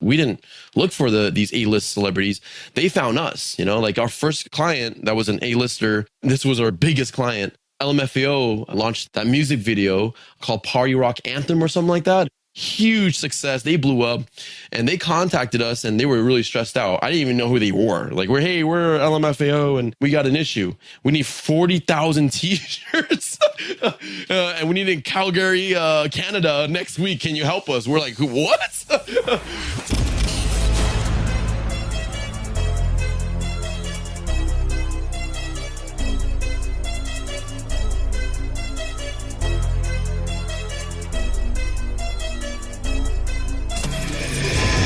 We didn't look for these A-list celebrities. They found us, like our first client that was an A-lister. This was our biggest client. LMFAO launched that music video called Party Rock Anthem or something like that. Huge success. They blew up and they contacted us and they were really stressed out. I didn't even know who they were. Like, we're LMFAO and we got an issue. We need 40,000 t-shirts and we need it in Calgary, Canada next week. Can you help us? We're like, what?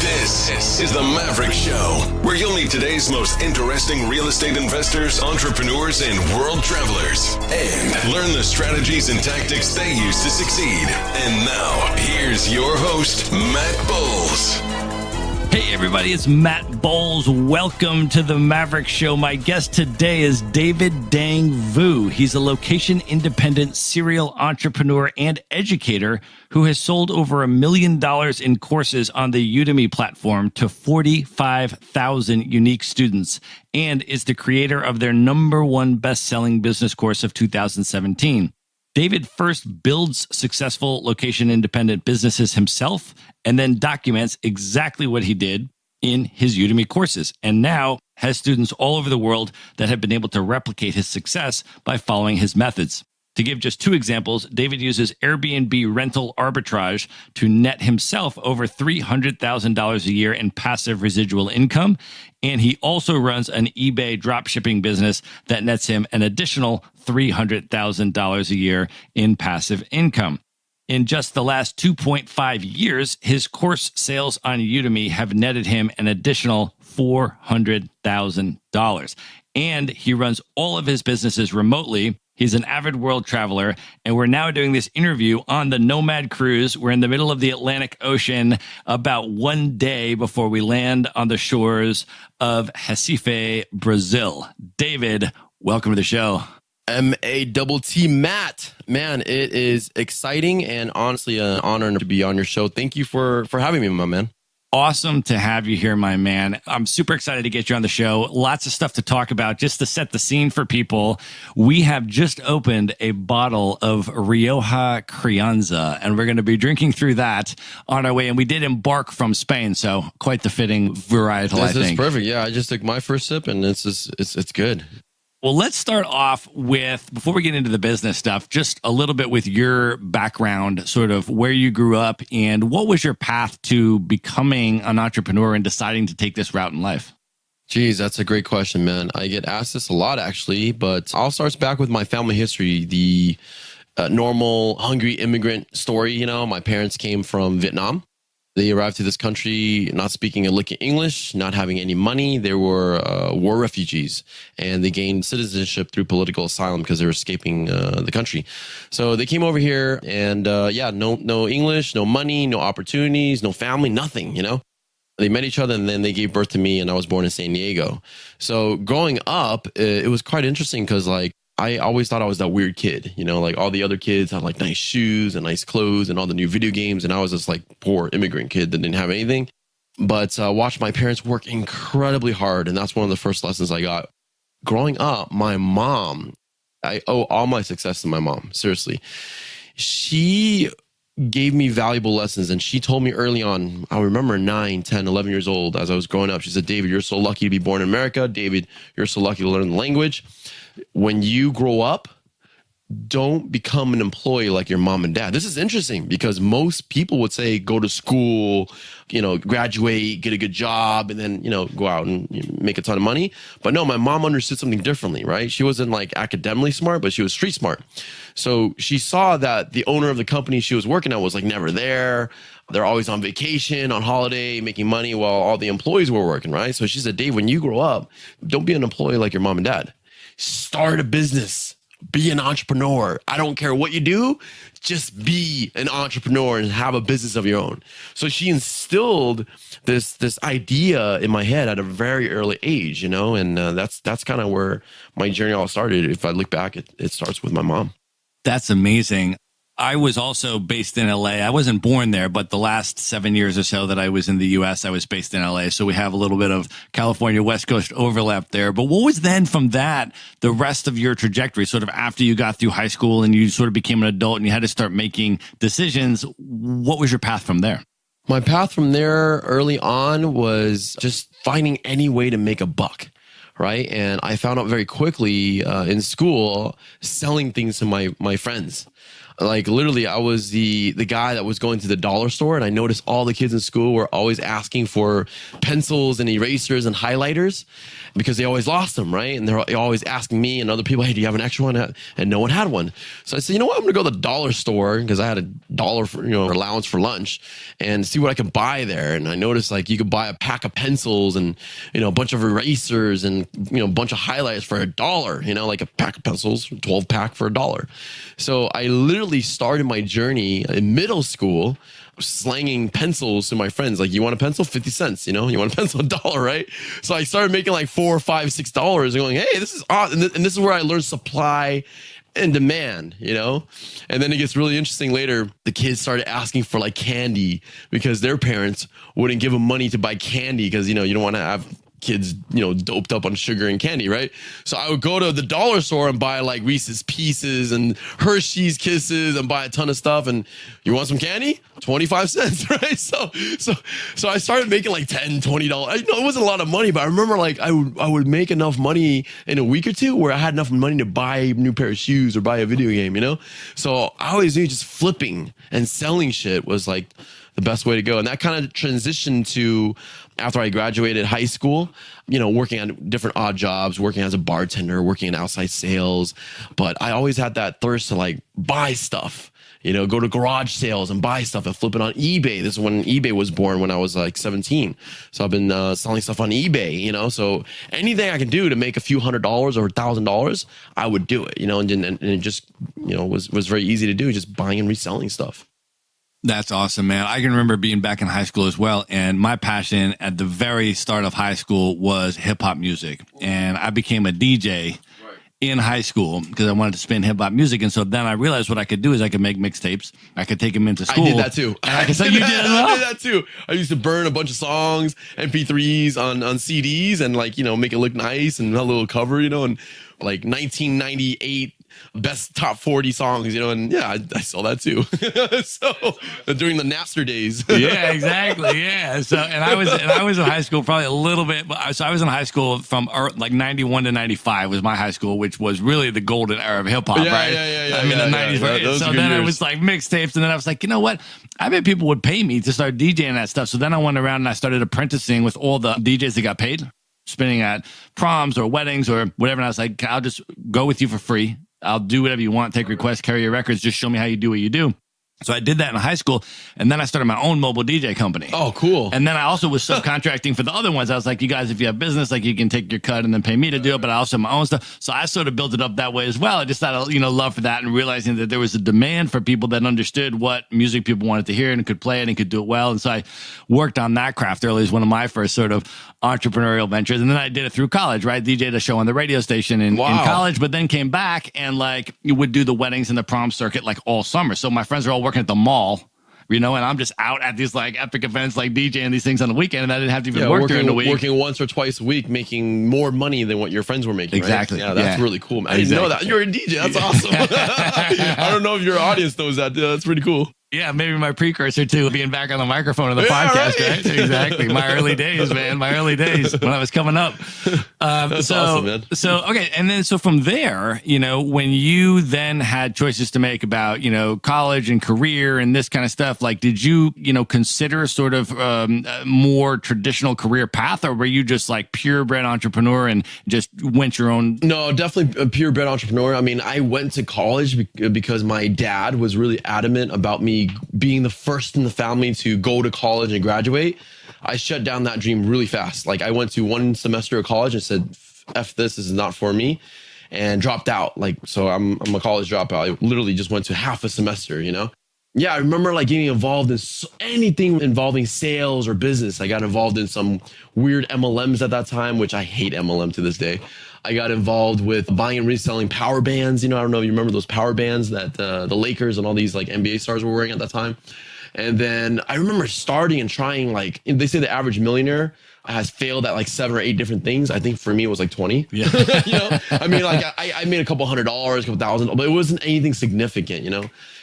This is the Maverick Show, where you'll meet today's most interesting real estate investors, entrepreneurs, and world travelers, and learn the strategies and tactics they use to succeed. And now, here's your host, Matt Bowles. Hey everybody, it's Matt Bowles. Welcome to the Maverick Show. My guest today is David Dang Vu. He's a location-independent serial entrepreneur and educator who has sold over $1 million in courses on the Udemy platform to 45,000 unique students and is the creator of their #1 best-selling business course of 2017. David first builds successful location-independent businesses himself and then documents exactly what he did in his Udemy courses, and now has students all over the world that have been able to replicate his success by following his methods. To give just two examples, David uses AirBNB rental arbitrage to net himself over $300,000 a year in passive residual income, and he also runs an eBay dropshipping business that nets him an additional $300,000 a year in passive income. In just the last 2.5 years, his course sales on Udemy have netted him an additional $400,000. And he runs all of his businesses remotely. He's an avid world traveler, and we're now doing this interview on the Nomad cruise. We're in the middle of the Atlantic Ocean about one day before we land on the shores of Recife, Brazil. David, welcome to the show. M-A-T-T, Matt. Man, it is exciting and honestly an honor to be on your show. Thank you for having me, my man. Awesome to have you here, my man. I'm super excited to get you on the show. Lots of stuff to talk about. Just to set the scene for people, we have just opened a bottle of Rioja Crianza, and we're going to be drinking through that on our way. And we did embark from Spain, so quite the fitting varietal, I think. This is perfect. Yeah, I just took my first sip, and it's good. Well, let's start off with, before we get into the business stuff, just a little bit with your background, sort of where you grew up and what was your path to becoming an entrepreneur and deciding to take this route in life? Geez, that's a great question, man. I get asked this a lot, actually, but I'll start back with my family history, the normal hungry immigrant story. My parents came from Vietnam. They arrived to this country not speaking a lick of English, not having any money. They were war refugees, and they gained citizenship through political asylum because they were escaping the country. So they came over here, and no English, no money, no opportunities, no family, nothing. They met each other, and then they gave birth to me, and I was born in San Diego. So growing up, it was quite interesting because I always thought I was that weird kid, like all the other kids had like nice shoes and nice clothes and all the new video games. And I was this like poor immigrant kid that didn't have anything, but watched my parents work incredibly hard. And that's one of the first lessons I got. Growing up, my mom, I owe all my success to my mom. Seriously. She gave me valuable lessons. And she told me early on, I remember 9, 10, 11 years old, as I was growing up, she said, David, you're so lucky to be born in America. David, you're so lucky to learn the language. When you grow up, don't become an employee like your mom and dad. This is interesting because most people would say, go to school, graduate, get a good job, and then, go out and make a ton of money. But no, my mom understood something differently, right? She wasn't like academically smart, but she was street smart. So she saw that the owner of the company she was working at was like never there. They're always on vacation, on holiday, making money while all the employees were working, right? So she said, Dave, when you grow up, don't be an employee like your mom and dad. Start a business. Be an entrepreneur. I don't care what you do. Just be an entrepreneur and have a business of your own. So she instilled this idea in my head at a very early age, and that's kind of where my journey all started. If I look back, it starts with my mom. That's amazing. I was also based in LA. I wasn't born there, but the last 7 years or so that I was in the US, I was based in LA. So we have a little bit of California West Coast overlap there. But what was then from that, the rest of your trajectory, sort of after you got through high school and you sort of became an adult and you had to start making decisions? What was your path from there? My path from there early on was just finding any way to make a buck. Right. And I found out very quickly in school selling things to my friends. Like literally, I was the guy that was going to the dollar store, and I noticed all the kids in school were always asking for pencils and erasers and highlighters because they always lost them, right? And they're always asking me and other people, hey, do you have an extra one? And no one had one. So I said, you know what? I'm going to go to the dollar store because I had $1 for, allowance for lunch and see what I could buy there. And I noticed like you could buy a pack of pencils and, a bunch of erasers and, a bunch of highlighters for $1, like a pack of pencils, 12 pack for $1. So I literally started my journey in middle school slanging pencils to my friends. Like, you want a pencil? 50 cents, you want a pencil? $1, right? So I started making like $4, $5, $6 and going, hey, this is awesome. And this is where I learned supply and demand, and then it gets really interesting later. The kids started asking for like candy because their parents wouldn't give them money to buy candy because, you don't want to have kids, doped up on sugar and candy, right? So I would go to the dollar store and buy like Reese's Pieces and Hershey's Kisses and buy a ton of stuff. And you want some candy? 25 cents, right? So I started making like $10, $20. It wasn't a lot of money, but I remember like I would make enough money in a week or two where I had enough money to buy a new pair of shoes or buy a video game, So I always knew just flipping and selling shit was like the best way to go. And that kind of transitioned to after I graduated high school, working on different odd jobs, working as a bartender, working in outside sales. But I always had that thirst to like buy stuff, go to garage sales and buy stuff and flip it on eBay. This is when eBay was born when I was like 17. So I've been selling stuff on eBay, so anything I can do to make a few $100 or $1,000, I would do it, and it just, was very easy to do, just buying and reselling stuff. That's awesome, man. I can remember being back in high school as well. And my passion at the very start of high school was hip hop music. And I became a DJ in high school because I wanted to spin hip hop music. And so then I realized what I could do is I could make mixtapes. I could take them into school. I did that too. And I could say you did as well? I did that too. I used to burn a bunch of songs, MP3s on CDs and like, make it look nice and a little cover, and like 1998 best top 40 songs, and yeah, I saw that too. So during the Napster days. Yeah, exactly. Yeah. So, and I was in high school probably a little bit, but so I was in high school from like 91 to 95 was my high school, which was really the golden era of hip hop, right? Yeah. I mean, the 90s. Right? So then I was like mixtapes, and then I was like, you know what? I bet people would pay me to start DJing that stuff. So then I went around and I started apprenticing with all the DJs that got paid, spinning at proms or weddings or whatever. And I was like, I'll just go with you for free. I'll do whatever you want, take requests, carry your records, just show me how you do what you do. So I did that in high school, and then I started my own mobile DJ company. Oh, cool. And then I also was subcontracting for the other ones. I was like, you guys, if you have business, like you can take your cut and then pay me to do it, but I also have my own stuff. So I sort of built it up that way as well. I just had a love for that and realizing that there was a demand for people that understood what music people wanted to hear and could play it and could do it well. And so I worked on that craft early as one of my first sort of entrepreneurial ventures. And then I did it through college, right? DJed a show on the radio station in college, but then came back and like you would do the weddings and the prom circuit like all summer. So my friends are all working at the mall, and I'm just out at these like epic events like DJing these things on the weekend, and I didn't have to even work during the week. Working once or twice a week, making more money than what your friends were making. Exactly. Right? Yeah, that's really cool, man. I didn't know that. You're a DJ. That's awesome. I don't know if your audience knows that. That's pretty cool. Yeah, maybe my precursor to being back on the microphone of the podcast, right? Exactly. My early days, man. My early days when I was coming up. That's awesome, man. So, okay. And then, so from there, when you then had choices to make about, college and career and this kind of stuff, like, did you, consider sort of more traditional career path, or were you just like purebred entrepreneur and just went your own? No, definitely a purebred entrepreneur. I mean, I went to college because my dad was really adamant about me being the first in the family to go to college and graduate. I shut down that dream really fast. Like I went to one semester of college and said, F this is not for me, and dropped out. Like, so I'm a college dropout. I literally just went to half a semester, Yeah, I remember like getting involved in anything involving sales or business. I got involved in some weird MLMs at that time, which I hate MLM to this day. I got involved with buying and reselling power bands. I don't know if you remember those power bands that the Lakers and all these like NBA stars were wearing at that time. And then I remember starting and trying, like, they say the average millionaire has failed at like 7 or 8 different things. I think for me it was like 20. Yeah. I mean, like I made a couple $100, a couple thousand, but it wasn't anything significant,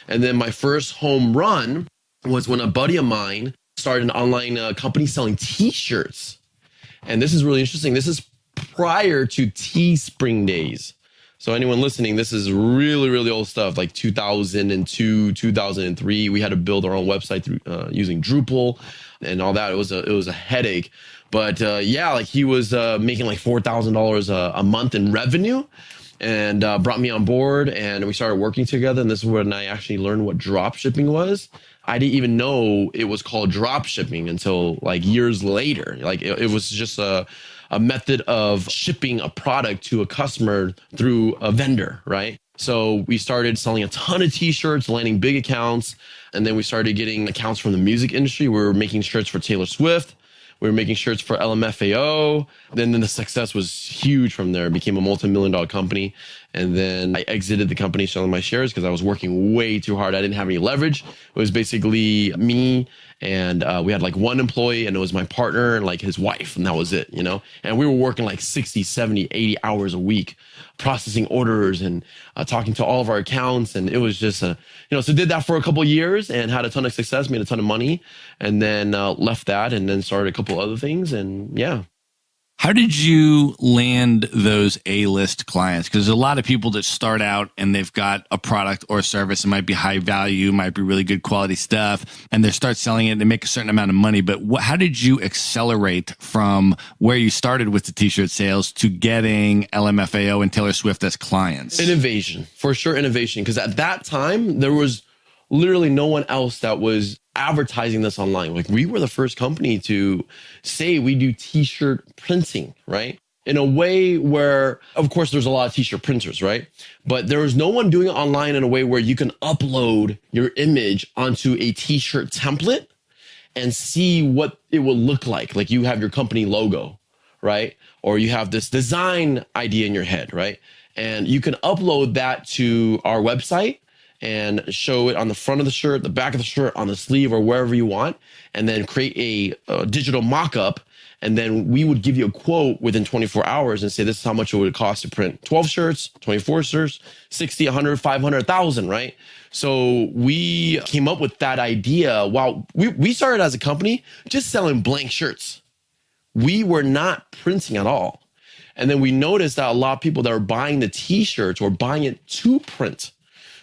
And then my first home run was when a buddy of mine started an online company selling t-shirts. And this is really interesting. This is prior to Teespring days. So anyone listening, this is really, really old stuff, like 2002, 2003. We had to build our own website through using Drupal and all that. It was a headache. But yeah, like he was making like $4,000 a month in revenue, and brought me on board, and we started working together. And this is when I actually learned what drop shipping was. I didn't even know it was called drop shipping until like years later. Like it was just a method of shipping a product to a customer through a vendor, right? So we started selling a ton of t-shirts, landing big accounts. And then we started getting accounts from the music industry. We were making shirts for Taylor Swift. We were making shirts for LMFAO. Then the success was huge from there. It became a multi-million-dollar company. And then I exited the company selling my shares because I was working way too hard. I didn't have any leverage. It was basically me, and we had like one employee, and it was my partner and like his wife, and that was it, And we were working like 60, 70, 80 hours a week, processing orders and talking to all of our accounts. And it was just, so did that for a couple of years and had a ton of success, made a ton of money, and then left that and then started a couple other things. And yeah. How did you land those A-list clients? Because there's a lot of people that start out and they've got a product or a service. It might be high value, might be really good quality stuff, and they start selling it and they make a certain amount of money. But how did you accelerate from where you started with the t-shirt sales to getting LMFAO and Taylor Swift as clients? Innovation, for sure, innovation. Because at that time, there was literally no one else that was advertising this online. Like, we were the first company to say we do t-shirt printing, right? In a way where, of course, there's a lot of t-shirt printers, right? But there was no one doing it online in a way where you can upload your image onto a t-shirt template and see what it will look like. Like, you have your company logo, right? Or you have this design idea in your head, right? And you can upload that to our website and show it on the front of the shirt, the back of the shirt, on the sleeve, or wherever you want, and then create a digital mock-up. And then we would give you a quote within 24 hours and say, this is how much it would cost to print 12 shirts, 24 shirts, 60, 100, 500, 1,000, right? So we came up with that idea. While we started as a company just selling blank shirts. We were not printing at all. And then we noticed that a lot of people that were buying the t-shirts were buying it to print.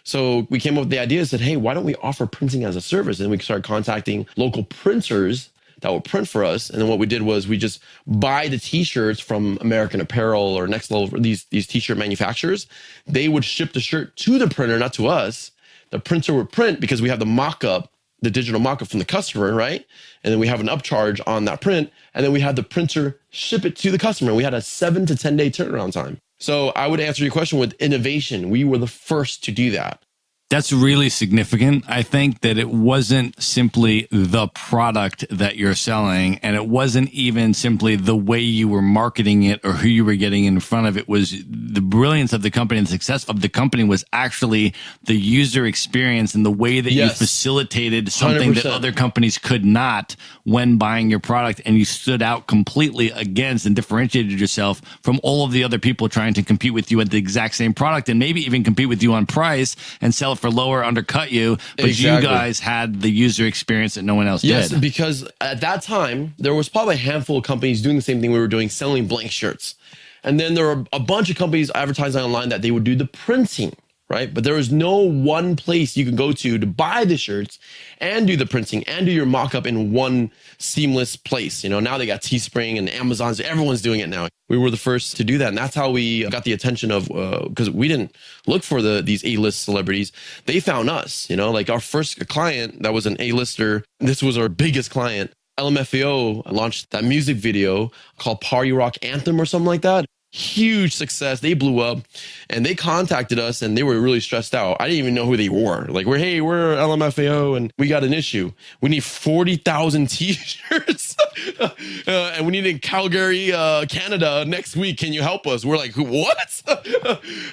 So we came up with the idea and said, hey, why don't we offer printing as a service? And we started contacting local printers that would print for us. And then what we did was we just buy the t-shirts from American Apparel or Next Level, these t-shirt manufacturers. They would ship the shirt to the printer, not to us. The printer would print because we have the mock-up, the digital mock-up from the customer, right? And then we have an upcharge on that print. And then we had the printer ship it to the customer. We had a 7 to 10 day turnaround time. So I would answer your question with innovation. We were the first to do that. That's really significant. I think that it wasn't simply the product that you're selling, and it wasn't even simply the way you were marketing it or who you were getting in front of. It was the brilliance of the company and the success of the company was actually the user experience and the way that you facilitated something 100%. That other companies could not when buying your product. And you stood out completely against and differentiated yourself from all of the other people trying to compete with you at the exact same product and maybe even compete with you on price and sell it for lower, undercut you, but you guys had the user experience that no one else did. Yes, because at that time, there was probably a handful of companies doing the same thing we were doing, selling blank shirts. And then there were a bunch of companies advertising online that they would do the printing, right? But there was no one place you could go to buy the shirts and do the printing and do your mock-up in one seamless place. Now they got Teespring and Amazon. Everyone's doing it now. We were the first to do that. And that's how we got the attention of, because we didn't look for these A-list celebrities. They found us, like our first client that was an A-lister. This was our biggest client. LMFAO launched that music video called Party Rock Anthem or something like that. huge success. They blew up and they contacted us and they were really stressed out. I didn't even know who they were. Like, we're LMFAO and we got an issue. We need 40,000 t-shirts and we need it in Calgary, Canada next week. Can you help us? We're like, what?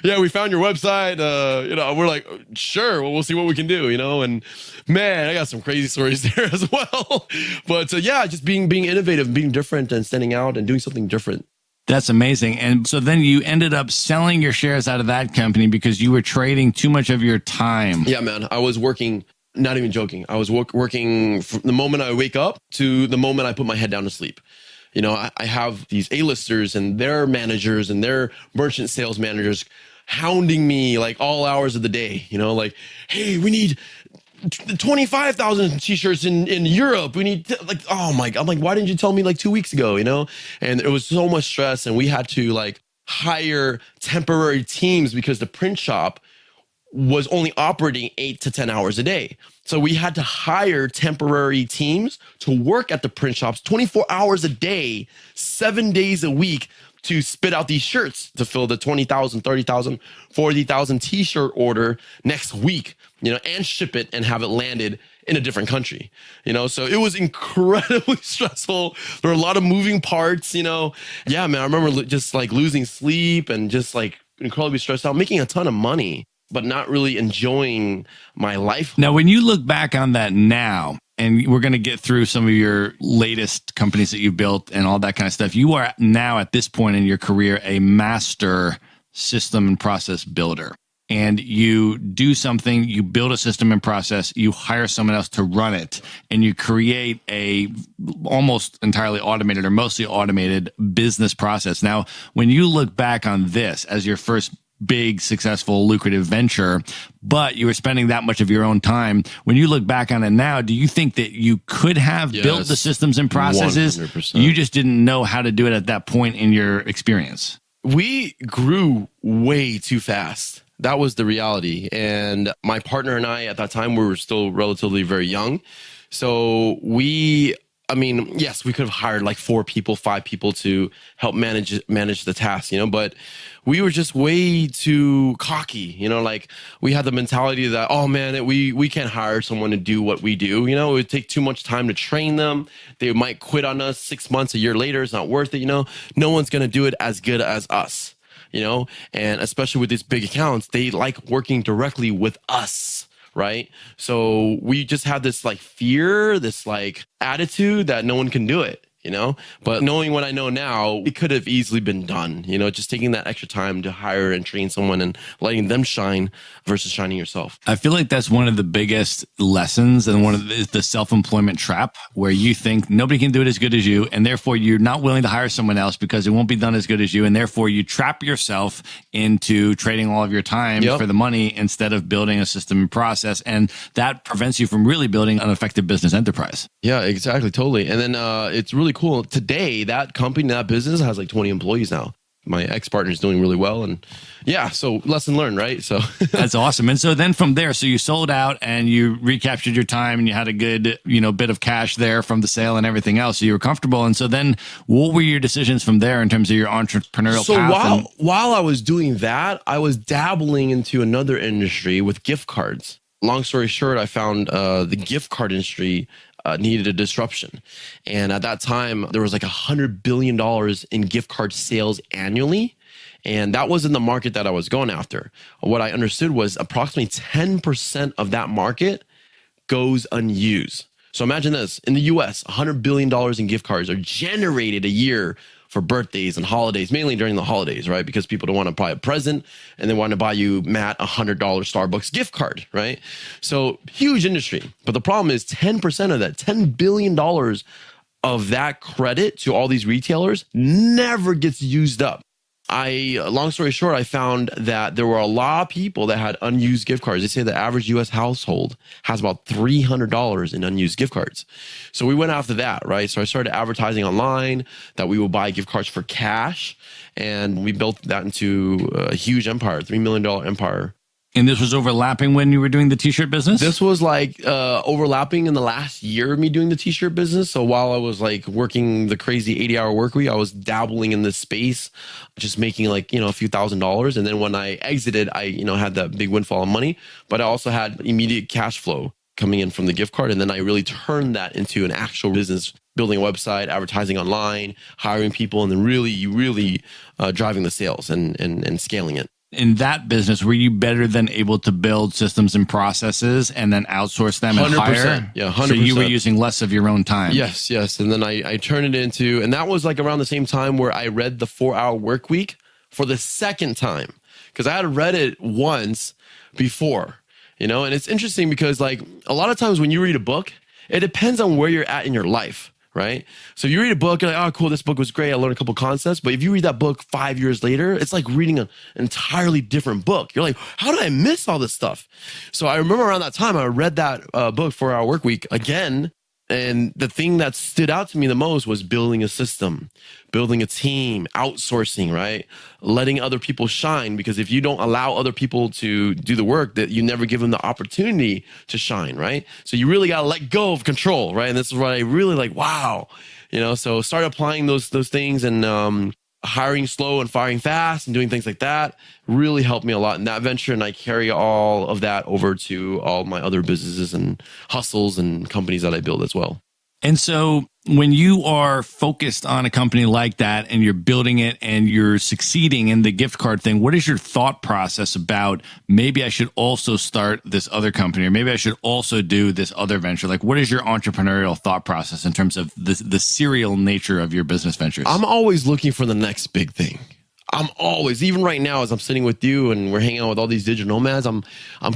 Yeah, we found your website. We're like, sure, well, we'll see what we can do, and man, I got some crazy stories there as well. But yeah, just being innovative, being different and standing out and doing something different. That's amazing. And so then you ended up selling your shares out of that company because you were trading too much of your time. Yeah, man. I was working, not even joking. I was working from the moment I wake up to the moment I put my head down to sleep. I have these A-listers and their managers and their merchant sales managers hounding me like all hours of the day, like, hey, we need 25,000 t-shirts in Europe. We need oh my God. I'm like, why didn't you tell me like 2 weeks ago, And it was so much stress and we had to like hire temporary teams because the print shop was only operating 8 to 10 hours a day. So we had to hire temporary teams to work at the print shops 24 hours a day, 7 days a week to spit out these shirts to fill the 20,000, 30,000, 40,000 t-shirt order next week, and ship it and have it landed in a different country, so it was incredibly stressful. There were a lot of moving parts, Yeah, man, I remember just like losing sleep and just like incredibly stressed out, making a ton of money, but not really enjoying my life. Now, when you look back on that now, and we're going to get through some of your latest companies that you've built and all that kind of stuff, you are now at this point in your career a master system and process builder. And you do something, you build a system and process, you hire someone else to run it, and you create a almost entirely automated or mostly automated business process. Now, when you look back on this as your first big, successful, lucrative venture, but you were spending that much of your own time. When you look back on it now, do you think that you could have built the systems and processes? 100%. You just didn't know how to do it at that point in your experience? We grew way too fast. That was the reality. And my partner and I at that time, we were still relatively very young. So yes, we could have hired like 4 people, 5 people to help manage the task, but we were just way too cocky, like we had the mentality that, oh man, we can't hire someone to do what we do. It would take too much time to train them. They might quit on us 6 months, a year later. It's not worth it. No one's going to do it as good as us, and especially with these big accounts, they like working directly with us. Right. So we just had this like fear, this like attitude that no one can do it, but knowing what I know now, it could have easily been done, just taking that extra time to hire and train someone and letting them shine versus shining yourself. I feel like that's one of the biggest lessons and one of the self-employment trap where you think nobody can do it as good as you. And therefore you're not willing to hire someone else because it won't be done as good as you. And therefore you trap yourself into trading all of your time for the money instead of building a system and process. And that prevents you from really building an effective business enterprise. Yeah, exactly. Totally. And then it's really cool. Today, that company, that business has like 20 employees now. My ex-partner is doing really well. And yeah, so lesson learned, right? So that's awesome. And so then from there, so you sold out and you recaptured your time and you had a good, bit of cash there from the sale and everything else. So you were comfortable. And so then what were your decisions from there in terms of your entrepreneurial path? So while I was doing that, I was dabbling into another industry with gift cards. Long story short, I found the gift card industry needed a disruption. And at that time, there was like $100 billion in gift card sales annually. And that wasn't the market that I was going after. What I understood was approximately 10% of that market goes unused. So imagine this, in the US, $100 billion in gift cards are generated a year for birthdays and holidays, mainly during the holidays, right? Because people don't want to buy a present and they want to buy you, Matt, $100 Starbucks gift card, right? So huge industry. But the problem is 10% of that, $10 billion of that credit to all these retailers never gets used up. Long story short, I found that there were a lot of people that had unused gift cards. They say the average US household has about $300 in unused gift cards. So we went after that, right? So I started advertising online that we would buy gift cards for cash. And we built that into a huge empire, $3 million empire. And this was overlapping when you were doing the t-shirt business? This was like overlapping in the last year of me doing the t-shirt business. So while I was like working the crazy 80-hour work week, I was dabbling in this space, just making like, a few $1,000s. And then when I exited, I, had that big windfall of money, but I also had immediate cash flow coming in from the gift card. And then I really turned that into an actual business, building a website, advertising online, hiring people, and then really driving the sales and scaling it. In that business, were you better than able to build systems and processes and then outsource them and 100%. hire? Yeah, 100%. So you were using less of your own time. Yes. And then I turned it into, and that was like around the same time where I read the 4-Hour Work Week for the second time, because I had read it once before, and it's interesting because like a lot of times when you read a book, it depends on where you're at in your life. Right? So you read a book, you're like, oh, cool, this book was great. I learned a couple concepts. But if you read that book 5 years later, it's like reading an entirely different book. You're like, how did I miss all this stuff? So I remember around that time, I read that book, 4-Hour Work Week, again. And the thing that stood out to me the most was building a system, building a team, outsourcing, right? Letting other people shine, because if you don't allow other people to do the work, that you never give them the opportunity to shine, right? So you really got to let go of control, right? And this is what I really like, wow. So start applying those things, and hiring slow and firing fast and doing things like that really helped me a lot in that venture. And I carry all of that over to all my other businesses and hustles and companies that I build as well. And so when you are focused on a company like that and you're building it and you're succeeding in the gift card thing, what is your thought process about maybe I should also start this other company, or maybe I should also do this other venture? Like, what is your entrepreneurial thought process in terms of the serial nature of your business ventures? I'm always looking for the next big thing. I'm always, even right now, as I'm sitting with you and we're hanging out with all these digital nomads, I'm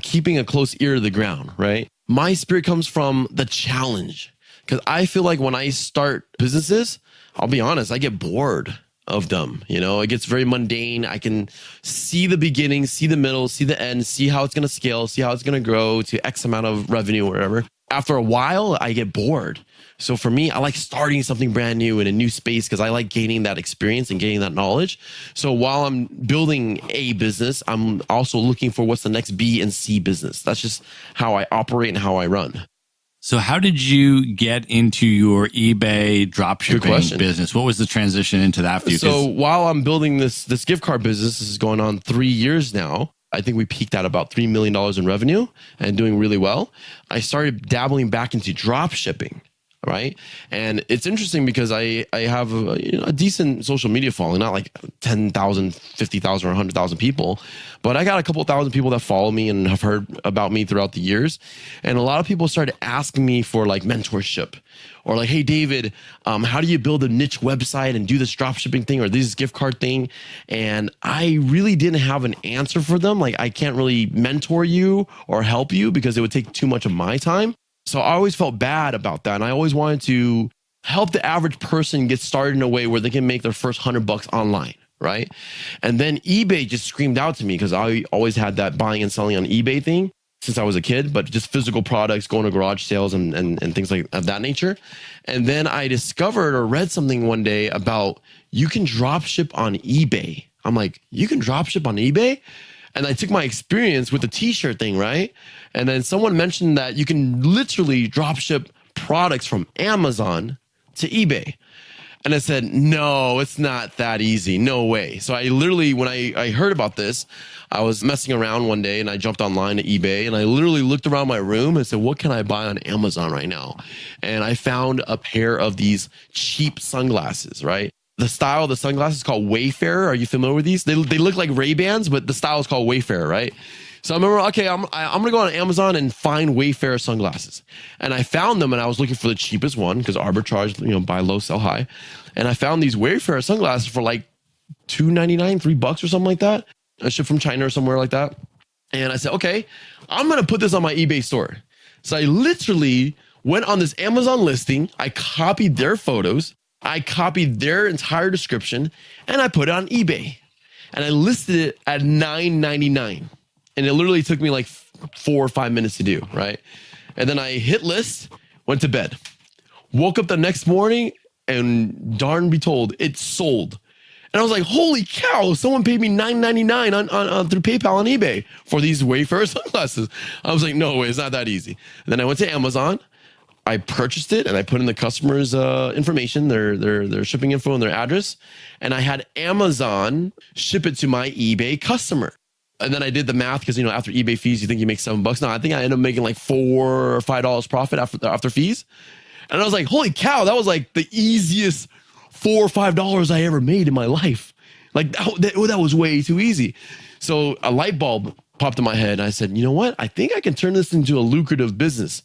keeping a close ear to the ground, right? My spirit comes from the challenge. Because I feel like when I start businesses, I'll be honest, I get bored of them. It gets very mundane. I can see the beginning, see the middle, see the end, see how it's going to scale, see how it's going to grow to X amount of revenue or whatever. After a while, I get bored. So for me, I like starting something brand new in a new space because I like gaining that experience and gaining that knowledge. So while I'm building a business, I'm also looking for what's the next B and C business. That's just how I operate and how I run. So how did you get into your eBay dropshipping business? What was the transition into that for you? So while I'm building this gift card business, this is going on 3 years now. I think we peaked at about $3 million in revenue and doing really well. I started dabbling back into drop shipping. Right. And it's interesting because I have a decent social media following, not like 10,000, 50,000 or 100,000 people, but I got a couple of thousand people that follow me and have heard about me throughout the years. And a lot of people started asking me for like mentorship or like, hey, David, how do you build a niche website and do this drop shipping thing or this gift card thing? And I really didn't have an answer for them. Like, I can't really mentor you or help you because it would take too much of my time. So I always felt bad about that. And I always wanted to help the average person get started in a way where they can make their first $100 online, right? And then eBay just screamed out to me because I always had that buying and selling on eBay thing since I was a kid, but just physical products, going to garage sales and things like of that nature. And then I discovered or read something one day about you can drop ship on eBay. I'm like, you can drop ship on eBay? And I took my experience with the t-shirt thing, right? And then someone mentioned that you can literally drop ship products from Amazon to eBay. And I said, no, it's not that easy. No way. So I literally, when I heard about this, I was messing around one day and I jumped online to eBay and I literally looked around my room and said, what can I buy on Amazon right now? And I found a pair of these cheap sunglasses, right? The style of the sunglasses is called Wayfarer. Are you familiar with these? They look like Ray-Bans, but the style is called Wayfarer, right? So I remember, okay, I'm going to go on Amazon and find Wayfarer sunglasses. And I found them and I was looking for the cheapest one because arbitrage, buy low, sell high. And I found these Wayfarer sunglasses for like $2.99, $3 or something like that. I shipped from China or somewhere like that. And I said, okay, I'm going to put this on my eBay store. So I literally went on this Amazon listing. I copied their photos. I copied their entire description and I put it on eBay and I listed it at $9.99. And it literally took me like 4 or 5 minutes to do, right? And then I hit list, went to bed, woke up the next morning and darn be told, it sold. And I was like, holy cow, someone paid me $9.99 on through PayPal on eBay for these Wayfarer sunglasses. I was like, no way, it's not that easy. And then I went to Amazon. I purchased it and I put in the customer's information, their shipping info and their address. And I had Amazon ship it to my eBay customer. And then I did the math because, after eBay fees, you think you make $7. No, I think I ended up making like $4 or $5 profit after fees. And I was like, holy cow, that was like the easiest $4 or $5 I ever made in my life. Like that was way too easy. So a light bulb popped in my head. And I said, you know what? I think I can turn this into a lucrative business.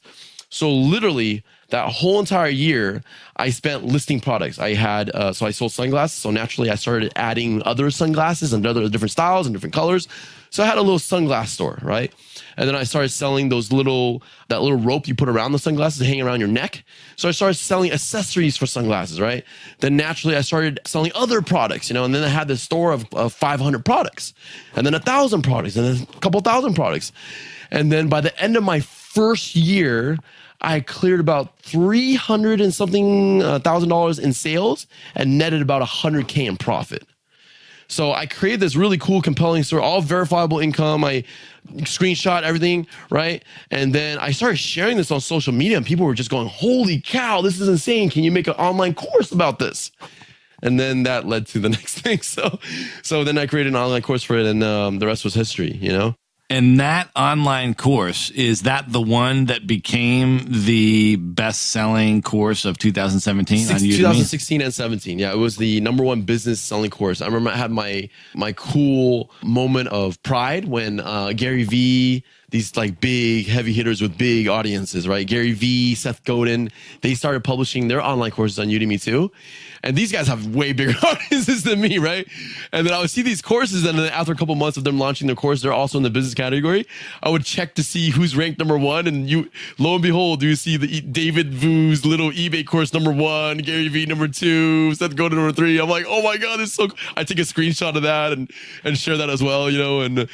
So literally that whole entire year, I spent listing products. I had, so I sold sunglasses. So naturally I started adding other sunglasses and other different styles and different colors. So I had a little sunglass store, right? And then I started selling that little rope you put around the sunglasses to hang around your neck. So I started selling accessories for sunglasses, right? Then naturally I started selling other products, and then I had this store of 500 products and then 1,000 products and then a couple thousand products. And then by the end of my first year, I cleared about $300 and something $1,000 in sales and netted about $100K in profit. So I created this really cool, compelling story, all verifiable income. I screenshot everything, right? And then I started sharing this on social media and people were just going, holy cow, this is insane. Can you make an online course about this? And then that led to the next thing. So then I created an online course for it and the rest was history, And that online course, is that the one that became the best-selling course of 2017 on Udemy? 2016 and 17. Yeah, it was the #1 business selling course. I remember I had my cool moment of pride when Gary Vee, these like big heavy hitters with big audiences, right? Gary Vee, Seth Godin, they started publishing their online courses on Udemy too. And these guys have way bigger audiences than me, right? And then I would see these courses, and then after a couple months of them launching their course, they're also in the business category. I would check to see who's ranked #1, and lo and behold, you see the David Vu's little eBay course #1, Gary Vee #2, Seth Godin #3. I'm like, oh my god, it's so cool. I take a screenshot of that and share that as well, And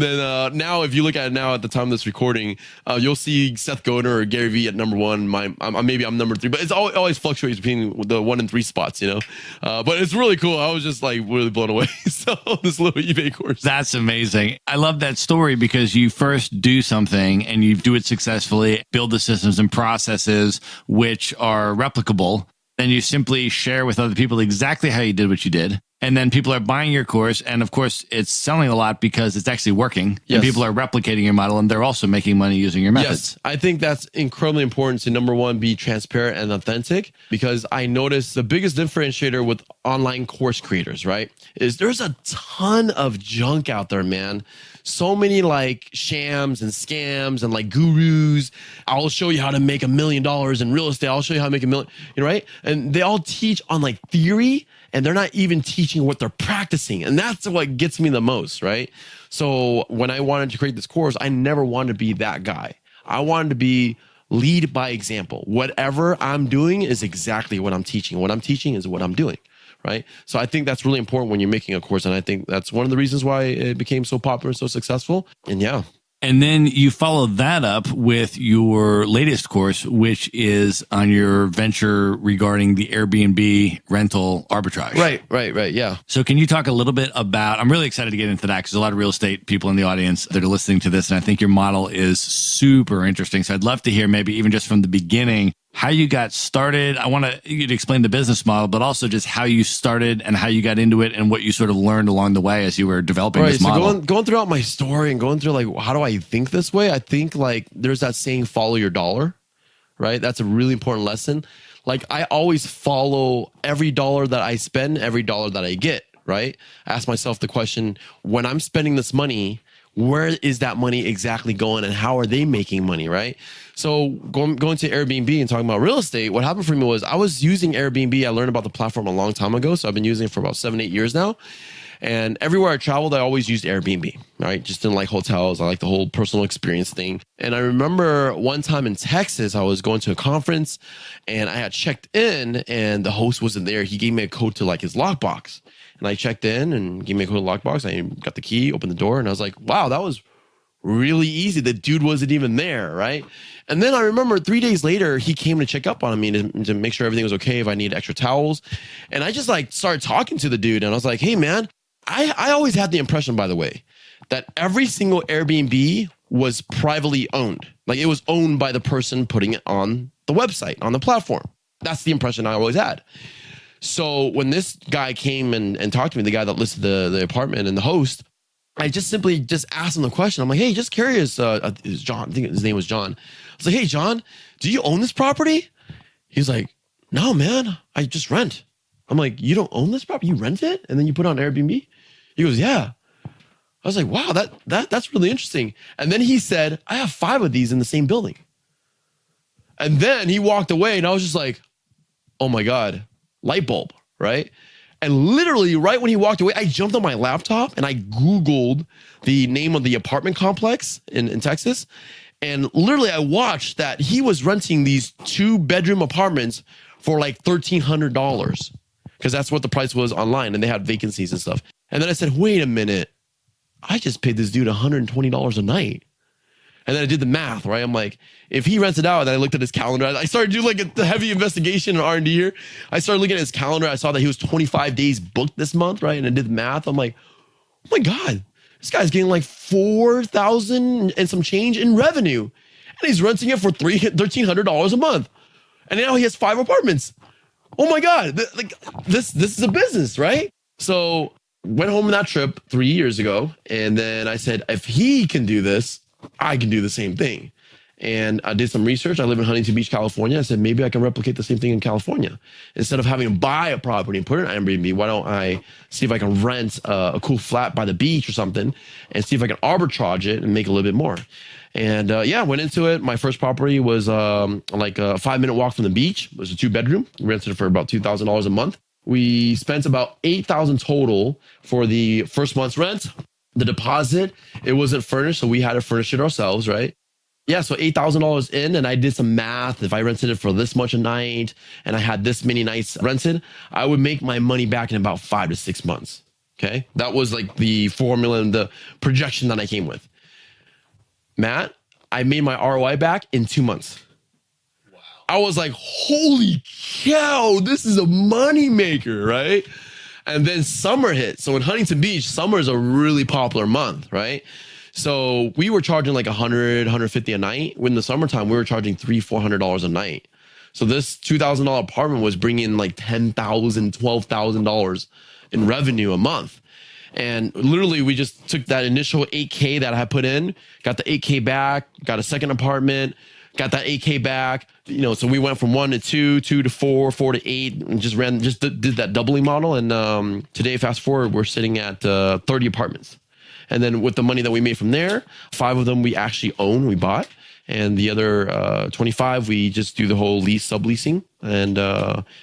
then now, if you look at it now at the time of this recording, you'll see Seth Godin or Gary Vee at #1. Maybe I'm #3, but it's always fluctuates between the 1 and 3 spots. But it's really cool. I was just like really blown away. So this little eBay course. That's amazing. I love that story because you first do something and you do it successfully, build the systems and processes which are replicable. Then you simply share with other people exactly how you did what you did. And then people are buying your course. And of course, it's selling a lot because it's actually working. Yes. And people are replicating your model and they're also making money using your methods. Yes, I think that's incredibly important to #1, be transparent and authentic, because I noticed the biggest differentiator with online course creators, right, is there's a ton of junk out there, man. So many like shams and scams and like gurus. I'll show you how to make $1 million in real estate. I'll show you how to make $1 million, right? And they all teach on like theory, and they're not even teaching what they're practicing. And that's what gets me the most, right? So when I wanted to create this course, I never wanted to be that guy. I wanted to lead by example. Whatever I'm doing is exactly what I'm teaching. What I'm teaching is what I'm doing, right? So I think that's really important when you're making a course. And I think that's one of the reasons why it became so popular, so successful. And yeah. And then you follow that up with your latest course, which is on your venture regarding the Airbnb rental arbitrage. Right. Yeah. So can you talk a little bit about, I'm really excited to get into that because there's a lot of real estate people in the audience that are listening to this. And I think your model is super interesting. So I'd love to hear maybe even just from the beginning, how you got started. I want you to explain the business model, but also just how you started and how you got into it and what you sort of learned along the way as you were developing this model. So going throughout my story and going through like, how do I think this way? I think like there's that saying, follow your dollar, right? That's a really important lesson. Like I always follow every dollar that I spend, every dollar that I get, right? I ask myself the question, when I'm spending this money, where is that money exactly going and how are they making money, right? So going to Airbnb and talking about real estate, what happened for me was I was using Airbnb. I learned about the platform a long time ago. So I've been using it for about 7-8 years now. And everywhere I traveled, I always used Airbnb, right? Just didn't like hotels. I like the whole personal experience thing. And I remember one time in Texas, I was going to a conference and I had checked in and the host wasn't there. He gave me a code to like his lockbox. And I checked in and gave me a code to lockbox. I got the key, opened the door, and I was like, wow, that was really easy. The dude wasn't even there, right? And then I remember 3 days later, he came to check up on me to make sure everything was okay, if I needed extra towels. And I just like started talking to the dude, and I was like, hey man, I always had the impression, by the way, that every single Airbnb was privately owned. Like it was owned by the person putting it on the website, on the platform. That's the impression I always had. So when this guy came and talked to me, the guy that listed the apartment and the host, I just simply asked him the question. I'm like, hey, just curious. John, I think his name was John. I was like, hey, John, do you own this property? He's like, no, man, I just rent. I'm like, you don't own this property? You rent it? And then you put it on Airbnb? He goes, yeah. I was like, wow, that's really interesting. And then he said, I have 5 of these in the same building. And then he walked away, and I was just like, oh my God, light bulb, right? And literally right when he walked away, I jumped on my laptop and I Googled the name of the apartment complex in Texas. And literally I watched that he was renting these 2-bedroom apartments for like $1,300 because that's what the price was online, and they had vacancies and stuff. And then I said, wait a minute, I just paid this dude $120 a night. And then I did the math, right? I'm like, if he rents it out, and then I looked at his calendar. I started doing like a heavy investigation in R&D here. I started looking at his calendar. I saw that he was 25 days booked this month, right? And I did the math. I'm like, oh my God, this guy's getting like 4,000 and some change in revenue. And he's renting it for $1,300 a month. And now he has 5 apartments. Oh my God, this is a business, right? So went home on that trip 3 years ago. And then I said, if he can do this, I can do the same thing. And I did some research. I live in Huntington Beach, California. I said, maybe I can replicate the same thing in California. Instead of having to buy a property and put it on Airbnb, why don't I see if I can rent a cool flat by the beach or something and see if I can arbitrage it and make a little bit more. And yeah, went into it. My first property was like a 5-minute walk from the beach. It was a 2-bedroom. We rented it for about $2,000 a month. We spent about $8,000 total for the first month's rent. The deposit, it wasn't furnished, so we had to furnish it ourselves, right? Yeah, so $8,000 in, and I did some math. If I rented it for this much a night and I had this many nights rented, I would make my money back in about 5 to 6 months, okay? That was like the formula and the projection that I came with. Matt, I made my ROI back in 2 months. Wow. I was like, holy cow, this is a moneymaker, right? And then summer hit. So in Huntington Beach, summer is a really popular month, right? So we were charging like $100, $150 a night. When in the summertime, we were charging $300, $400 a night. So this $2,000 apartment was bringing like $10,000, $12,000 in revenue a month. And literally, we just took that initial $8K that I had put in, got the $8K back, got a second apartment, got that $8K back. You know, so we went from 1 to 2, 2 to 4, 4 to 8, and just did that doubling model. And today, fast forward, we're sitting at 30 apartments. And then with the money that we made from there, 5 of them we actually own, we bought. And the other 25, we just do the whole lease, subleasing. And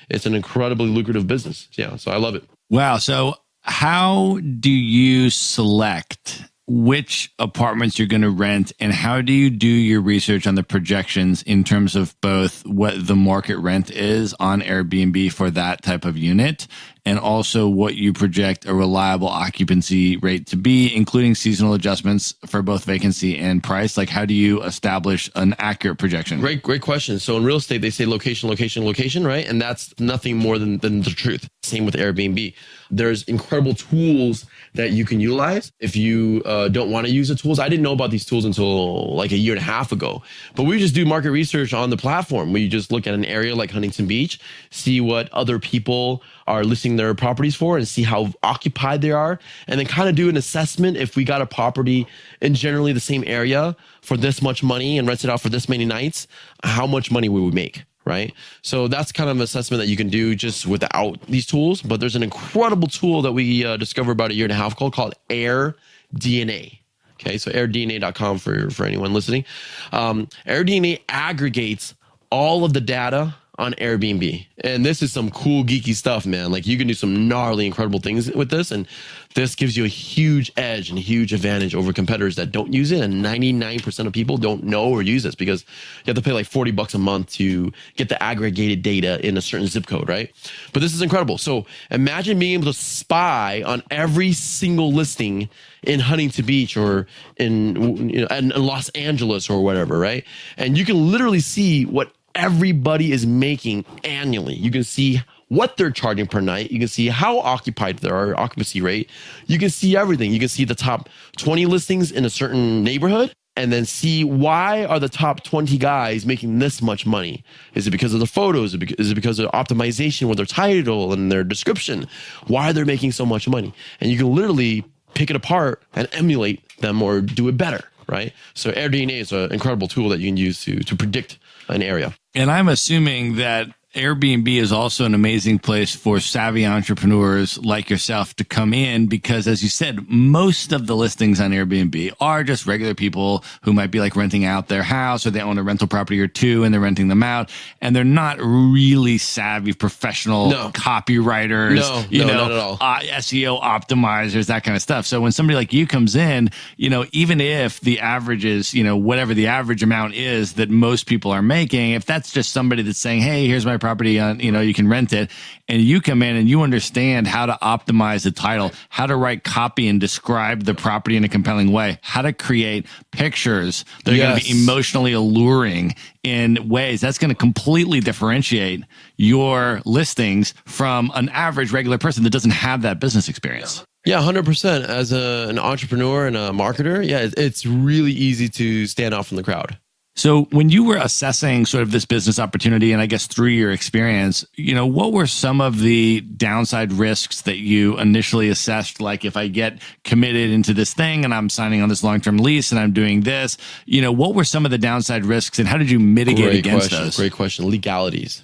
it's an incredibly lucrative business. Yeah, so I love it. Wow. So how do you select which apartments you're going to rent, and how do you do your research on the projections in terms of both what the market rent is on Airbnb for that type of unit, and also what you project a reliable occupancy rate to be, including seasonal adjustments for both vacancy and price? Like, how do you establish an accurate projection? Great question. So in real estate, they say location, location, location, right? And that's nothing more than the truth. Same with Airbnb. There's incredible tools that you can utilize if you don't want to use the tools. I didn't know about these tools until like a year and a half ago, but we just do market research on the platform. We just look at an area like Huntington Beach, see what other people are listing their properties for and see how occupied they are, and then kind of do an assessment. If we got a property in generally the same area for this much money and rent it out for this many nights, how much money we would make, right? So that's kind of an assessment that you can do just without these tools. But there's an incredible tool that we discovered about a year and a half ago called AirDNA. Okay, so airdna.com for anyone listening. AirDNA aggregates all of the data on Airbnb. And this is some cool geeky stuff, man. Like you can do some gnarly, incredible things with this. And this gives you a huge edge and a huge advantage over competitors that don't use it. And 99% of people don't know or use this because you have to pay like $40 a month to get the aggregated data in a certain zip code, right? But this is incredible. So imagine being able to spy on every single listing in Huntington Beach or in Los Angeles or whatever, right? And you can literally see what everybody is making annually. You can see what they're charging per night. You can see how occupied they are, occupancy rate. You can see everything. You can see the top 20 listings in a certain neighborhood and then see why are the top 20 guys making this much money? Is it because of the photos? Is it because of optimization with their title and their description? Why are they making so much money? And you can literally pick it apart and emulate them or do it better, right? So AirDNA is an incredible tool that you can use to predict an area. And I'm assuming that Airbnb is also an amazing place for savvy entrepreneurs like yourself to come in because, as you said, most of the listings on Airbnb are just regular people who might be like renting out their house or they own a rental property or two and they're renting them out. And they're not really savvy professional copywriters, not at all. SEO optimizers, that kind of stuff. So when somebody like you comes in, even if the average is, whatever the average amount is that most people are making, if that's just somebody that's saying, hey, here's my property on, you can rent it, and you come in and you understand how to optimize the title, how to write copy and describe the property in a compelling way, how to create pictures that are going to be emotionally alluring in ways that's going to completely differentiate your listings from an average regular person that doesn't have that business experience. Yeah, 100%. As an entrepreneur and a marketer, it's really easy to stand out from the crowd. So when you were assessing sort of this business opportunity, and I guess through your experience, what were some of the downside risks that you initially assessed? Like if I get committed into this thing and I'm signing on this long-term lease and I'm doing this, what were some of the downside risks and how did you mitigate against those? Great question. Legalities.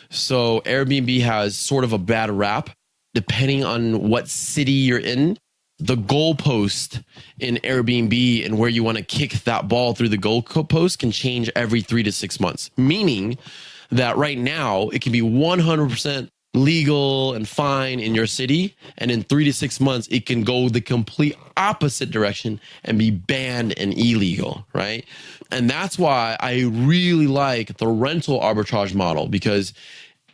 So Airbnb has sort of a bad rap depending on what city you're in. The goalpost in Airbnb and where you want to kick that ball through the goalpost can change every 3 to 6 months, meaning that right now it can be 100% legal and fine in your city. And in 3 to 6 months, it can go the complete opposite direction and be banned and illegal, right? And that's why I really like the rental arbitrage model, because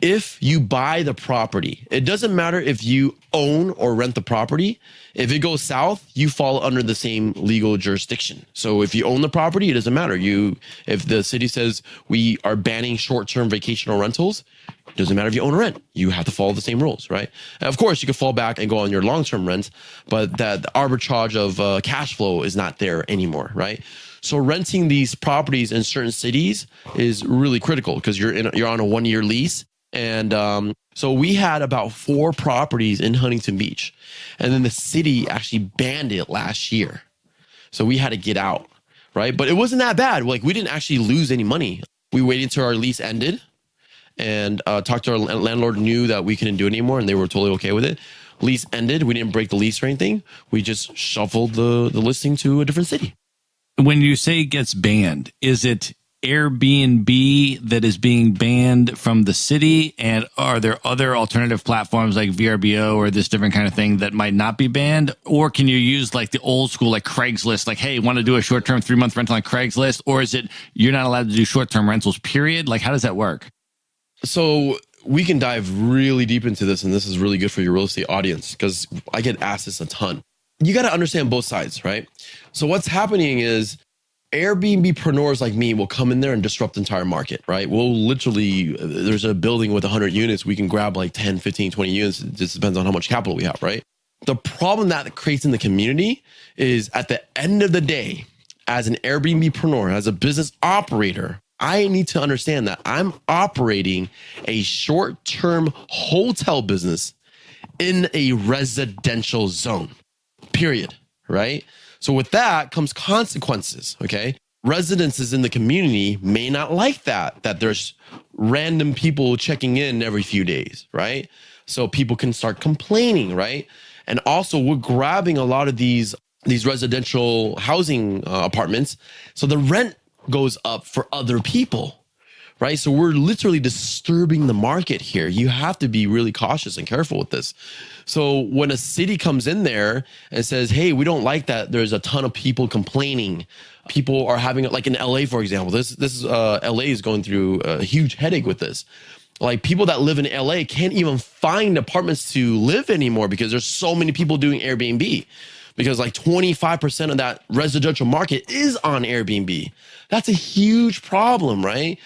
if you buy the property, it doesn't matter if you own or rent the property. If it goes south, you fall under the same legal jurisdiction. So if you own the property, it doesn't matter. If the city says we are banning short-term vacational rentals, it doesn't matter if you own or rent. You have to follow the same rules, right? And of course, you can fall back and go on your long-term rent, but that the arbitrage of cash flow is not there anymore, right? So renting these properties in certain cities is really critical because you're on a 1-year lease. And so we had about 4 properties in Huntington Beach. And then the city actually banned it last year. So we had to get out, right? But it wasn't that bad. Like we didn't actually lose any money. We waited until our lease ended and talked to our landlord, knew that we couldn't do it anymore and they were totally okay with it. Lease ended. We didn't break the lease or anything. We just shuffled the listing to a different city. When you say it gets banned, is it Airbnb that is being banned from the city? And are there other alternative platforms like VRBO or this different kind of thing that might not be banned? Or can you use like the old school, like Craigslist, like, hey, want to do a short-term 3-month rental on Craigslist? Or is it you're not allowed to do short-term rentals, period? Like, how does that work? So we can dive really deep into this, and this is really good for your real estate audience because I get asked this a ton. You got to understand both sides, right? So what's happening is Airbnb-preneurs like me will come in there and disrupt the entire market, right? We'll literally, there's a building with 100 units. We can grab like 10, 15, 20 units. It just depends on how much capital we have, right? The problem that it creates in the community is at the end of the day, as an Airbnb-preneur, as a business operator, I need to understand that I'm operating a short-term hotel business in a residential zone, period, right? So with that comes consequences, okay? Residences in the community may not like that there's random people checking in every few days, right? So people can start complaining, right? And also we're grabbing a lot of these these residential housing apartments. So the rent goes up for other people, right? So we're literally disturbing the market here. You have to be really cautious and careful with this. So when a city comes in there and says, hey, we don't like that there's a ton of people complaining. People are having, like in LA, for example, this is LA is going through a huge headache with this. Like people that live in LA can't even find apartments to live anymore because there's so many people doing Airbnb. Because like 25% of that residential market is on Airbnb. That's a huge problem, right?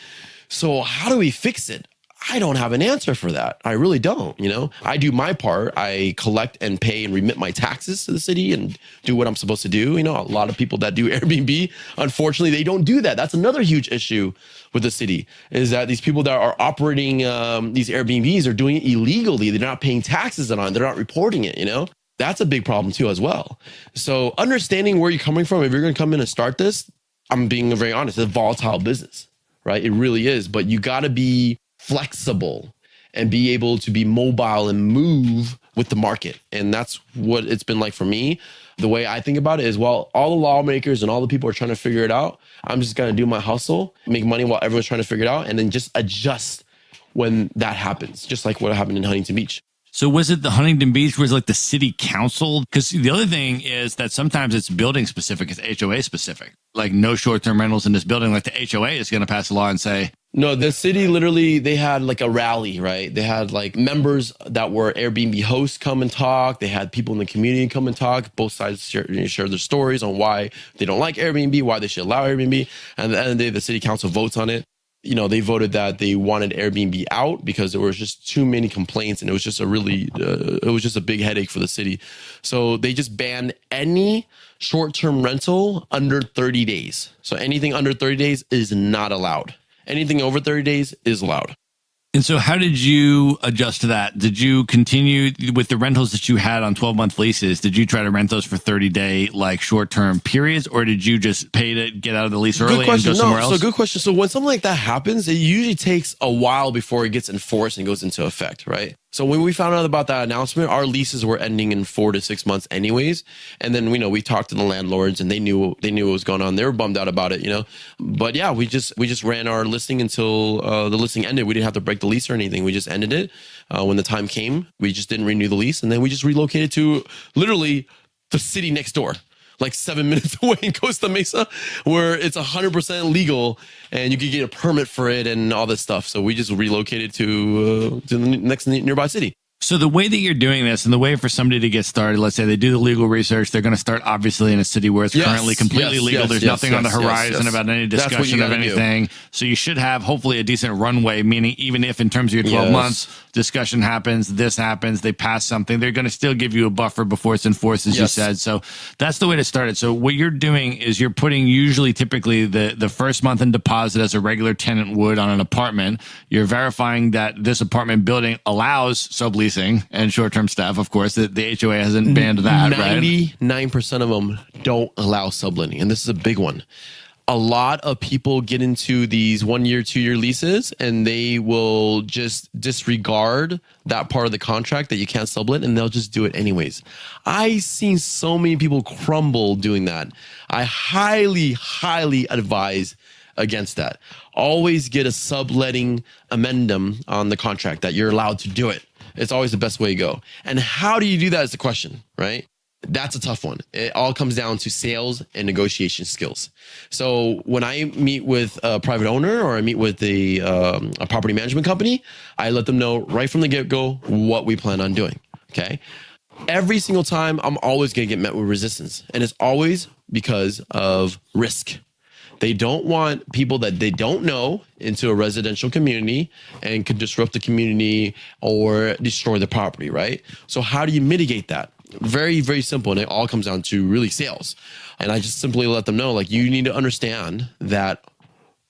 So how do we fix it? I don't have an answer for that. I really don't, you know? I do my part. I collect and pay and remit my taxes to the city and do what I'm supposed to do. You know, a lot of people that do Airbnb, unfortunately, they don't do that. That's another huge issue with the city, is that these people that are operating these Airbnbs are doing it illegally. They're not paying taxes on it. They're not reporting it, you know? That's a big problem too as well. So understanding where you're coming from, if you're going to come in and start this, I'm being very honest, it's a volatile business, right? It really is, but you got to be flexible and be able to be mobile and move with the market. And that's what it's been like for me. The way I think about it is, well, all the lawmakers and all the people are trying to figure it out. I'm just going to do my hustle, make money while everyone's trying to figure it out, and then just adjust when that happens, just like what happened in Huntington Beach. So was it the Huntington Beach was like the city council? Because the other thing is that sometimes it's building specific, it's HOA specific. Like no short-term rentals in this building. Like the HOA is going to pass a law and say, no, the city literally, they had like a rally, right? They had like members that were Airbnb hosts come and talk. They had people in the community come and talk. Both sides share their stories on why they don't like Airbnb, why they should allow Airbnb. And at the end of the day, the city council votes on it. You know, they voted that they wanted Airbnb out because there was just too many complaints, and it was just a big headache for the city. So they just banned any short-term rental under 30 days. So anything under 30 days is not allowed. Anything over 30 days is allowed. And so how did you adjust to that? Did you continue with the rentals that you had on 12-month leases? Did you try to rent those for 30-day, like short-term periods, or did you just pay to get out of the lease early and go somewhere else? So good question. So when something like that happens, it usually takes a while before it gets enforced and goes into effect, right? So when we found out about that announcement, our leases were ending in 4 to 6 months anyways. And then, we talked to the landlords and they knew what was going on. They were bummed out about it, But yeah, we just ran our listing until the listing ended. We didn't have to break the lease or anything. We just ended it when the time came. We just didn't renew the lease. And then we just relocated to literally the city next door, like 7 minutes away in Costa Mesa, where it's 100% legal and you could get a permit for it and all this stuff. So we just relocated to the next nearby city. So the way that you're doing this and the way for somebody to get started, let's say they do the legal research, they're going to start obviously in a city where it's currently completely legal. There's nothing on the horizon about any discussion of anything. Do. So you should have hopefully a decent runway, meaning even if in terms of your 12 months, discussion happens, this happens, they pass something, they're going to still give you a buffer before it's enforced, as you said. So that's the way to start it. So what you're doing is you're putting usually typically the first month in deposit as a regular tenant would on an apartment. You're verifying that this apartment building allows subleasing and short-term staff. Of course, the HOA hasn't banned that, 99% of them don't allow subletting, and this is a big one. A lot of people get into these 1 year, 2 year leases, and they will just disregard that part of the contract that you can't sublet, and they'll just do it anyways. I've seen so many people crumble doing that. I highly, highly advise against that. Always get a subletting amendment on the contract that you're allowed to do it. It's always the best way to go. And how do you do that is the question, right? That's a tough one. It all comes down to sales and negotiation skills. So when I meet with a private owner or I meet with a property management company, I let them know right from the get-go what we plan on doing, okay? Every single time, I'm always going to get met with resistance. And it's always because of risk. They don't want people that they don't know into a residential community and could disrupt the community or destroy the property, right? So how do you mitigate that? Very, very simple. And it all comes down to really sales. And I just simply let them know, like, you need to understand that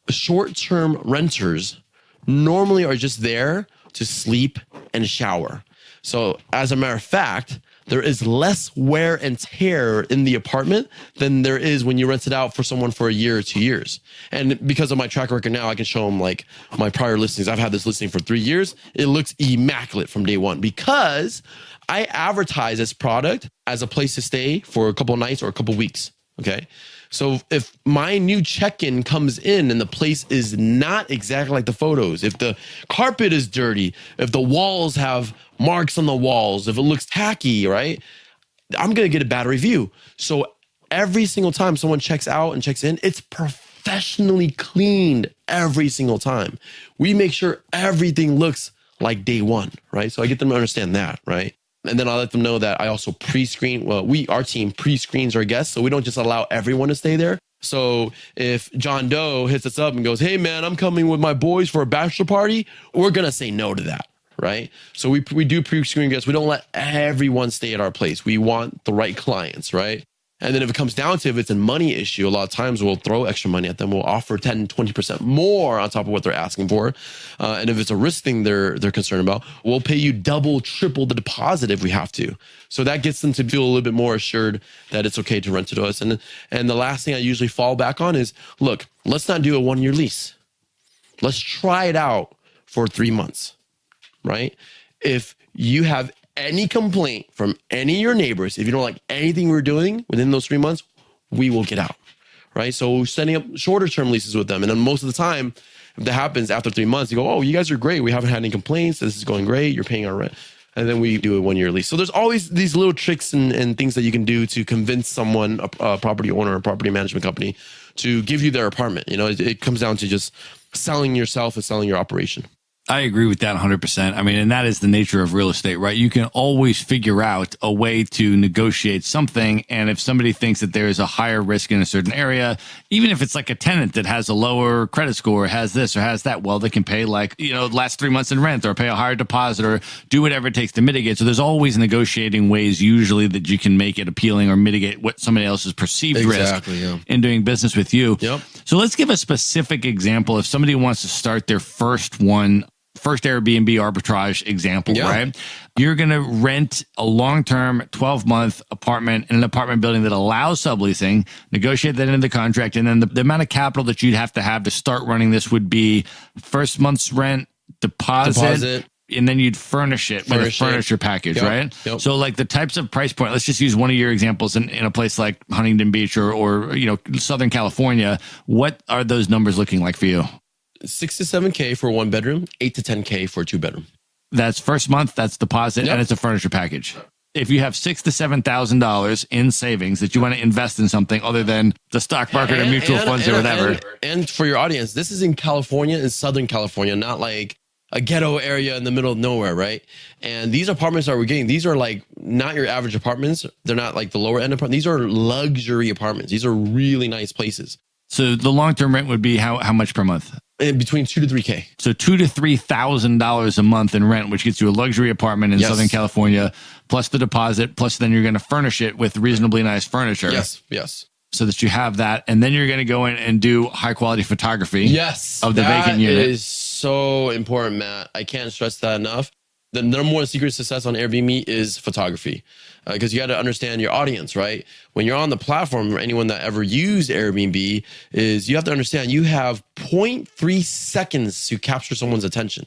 short-term renters normally are just there to sleep and shower. So as a matter of fact, there is less wear and tear in the apartment than there is when you rent it out for someone for a year or 2 years. And because of my track record now, I can show them like my prior listings. I've had this listing for 3 years. It looks immaculate from day one because I advertise this product as a place to stay for a couple of nights or a couple of weeks. Okay. So if my new check-in comes in and the place is not exactly like the photos, if the carpet is dirty, if the walls have marks on the walls, if it looks tacky, right? I'm going to get a bad review. So every single time someone checks out and checks in, it's professionally cleaned every single time. We make sure everything looks like day one, right? So I get them to understand that, right? And then I let them know that I also pre-screen. Well, our team pre-screens our guests, so we don't just allow everyone to stay there. So if John Doe hits us up and goes, "Hey man, I'm coming with my boys for a bachelor party," we're gonna say no to that, right? So we do pre-screen guests. We don't let everyone stay at our place. We want the right clients, right? And then if it comes down to if it's a money issue, a lot of times we'll throw extra money at them. We'll offer 10, 20% more on top of what they're asking for. And if it's a risk thing they're concerned about, we'll pay you double, triple the deposit if we have to. So that gets them to feel a little bit more assured that it's okay to rent it to us. And the last thing I usually fall back on is, look, let's not do a 1-year lease. Let's try it out for 3 months, right? If you have any complaint from any of your neighbors, if you don't like anything we're doing within those 3 months, we will get out, right? So setting up shorter term leases with them. And then most of the time, if that happens after 3 months, you go, "Oh, you guys are great. We haven't had any complaints. This is going great. You're paying our rent." And then we do a 1-year lease. So there's always these little tricks and things that you can do to convince someone, a property owner, a property management company, to give you their apartment. You know, it comes down to just selling yourself and selling your operation. I agree with that 100%. I mean, and that is the nature of real estate, right? You can always figure out a way to negotiate something. And if somebody thinks that there is a higher risk in a certain area, even if it's like a tenant that has a lower credit score, has this or has that, well, they can pay like, last 3 months in rent or pay a higher deposit or do whatever it takes to mitigate. So there's always negotiating ways usually that you can make it appealing or mitigate what somebody else's perceived risk in doing business with you. Yep. So let's give a specific example. If somebody wants to start their first Airbnb arbitrage example, right? You're going to rent a long-term 12-month apartment in an apartment building that allows subleasing, negotiate that into the contract, and then the amount of capital that you'd have to start running this would be first month's rent, deposit and then you'd furnish it with a furniture package, right? Yep. So like the types of price point, let's just use one of your examples in a place like Huntington Beach or Southern California. What are those numbers looking like for you? 6 to 7K for 1 bedroom, 8 to 10K for a 2-bedroom. That's first month, that's deposit, and it's a furniture package. If you have $6,000 to $7,000 in savings that you want to invest in something other than the stock market or mutual funds or whatever. And for your audience, this is in California, in Southern California, not like a ghetto area in the middle of nowhere, right? And these apartments that we're getting, these are like not your average apartments. They're not like the lower end apartments. These are luxury apartments. These are really nice places. So the long-term rent would be how much per month? Between 2 to 3K. So $2,000 to $3,000 a month in rent, which gets you a luxury apartment in Southern California, plus the deposit, plus then you're going to furnish it with reasonably nice furniture. Yes. So that you have that, and then you're going to go in and do high quality photography. Of the vacant unit. That is so important, Matt. I can't stress that enough. The number one secret to success on Airbnb is photography, because you got to understand your audience, right? When you're on the platform, or anyone that ever used Airbnb, is you have to understand you have 0.3 seconds to capture someone's attention,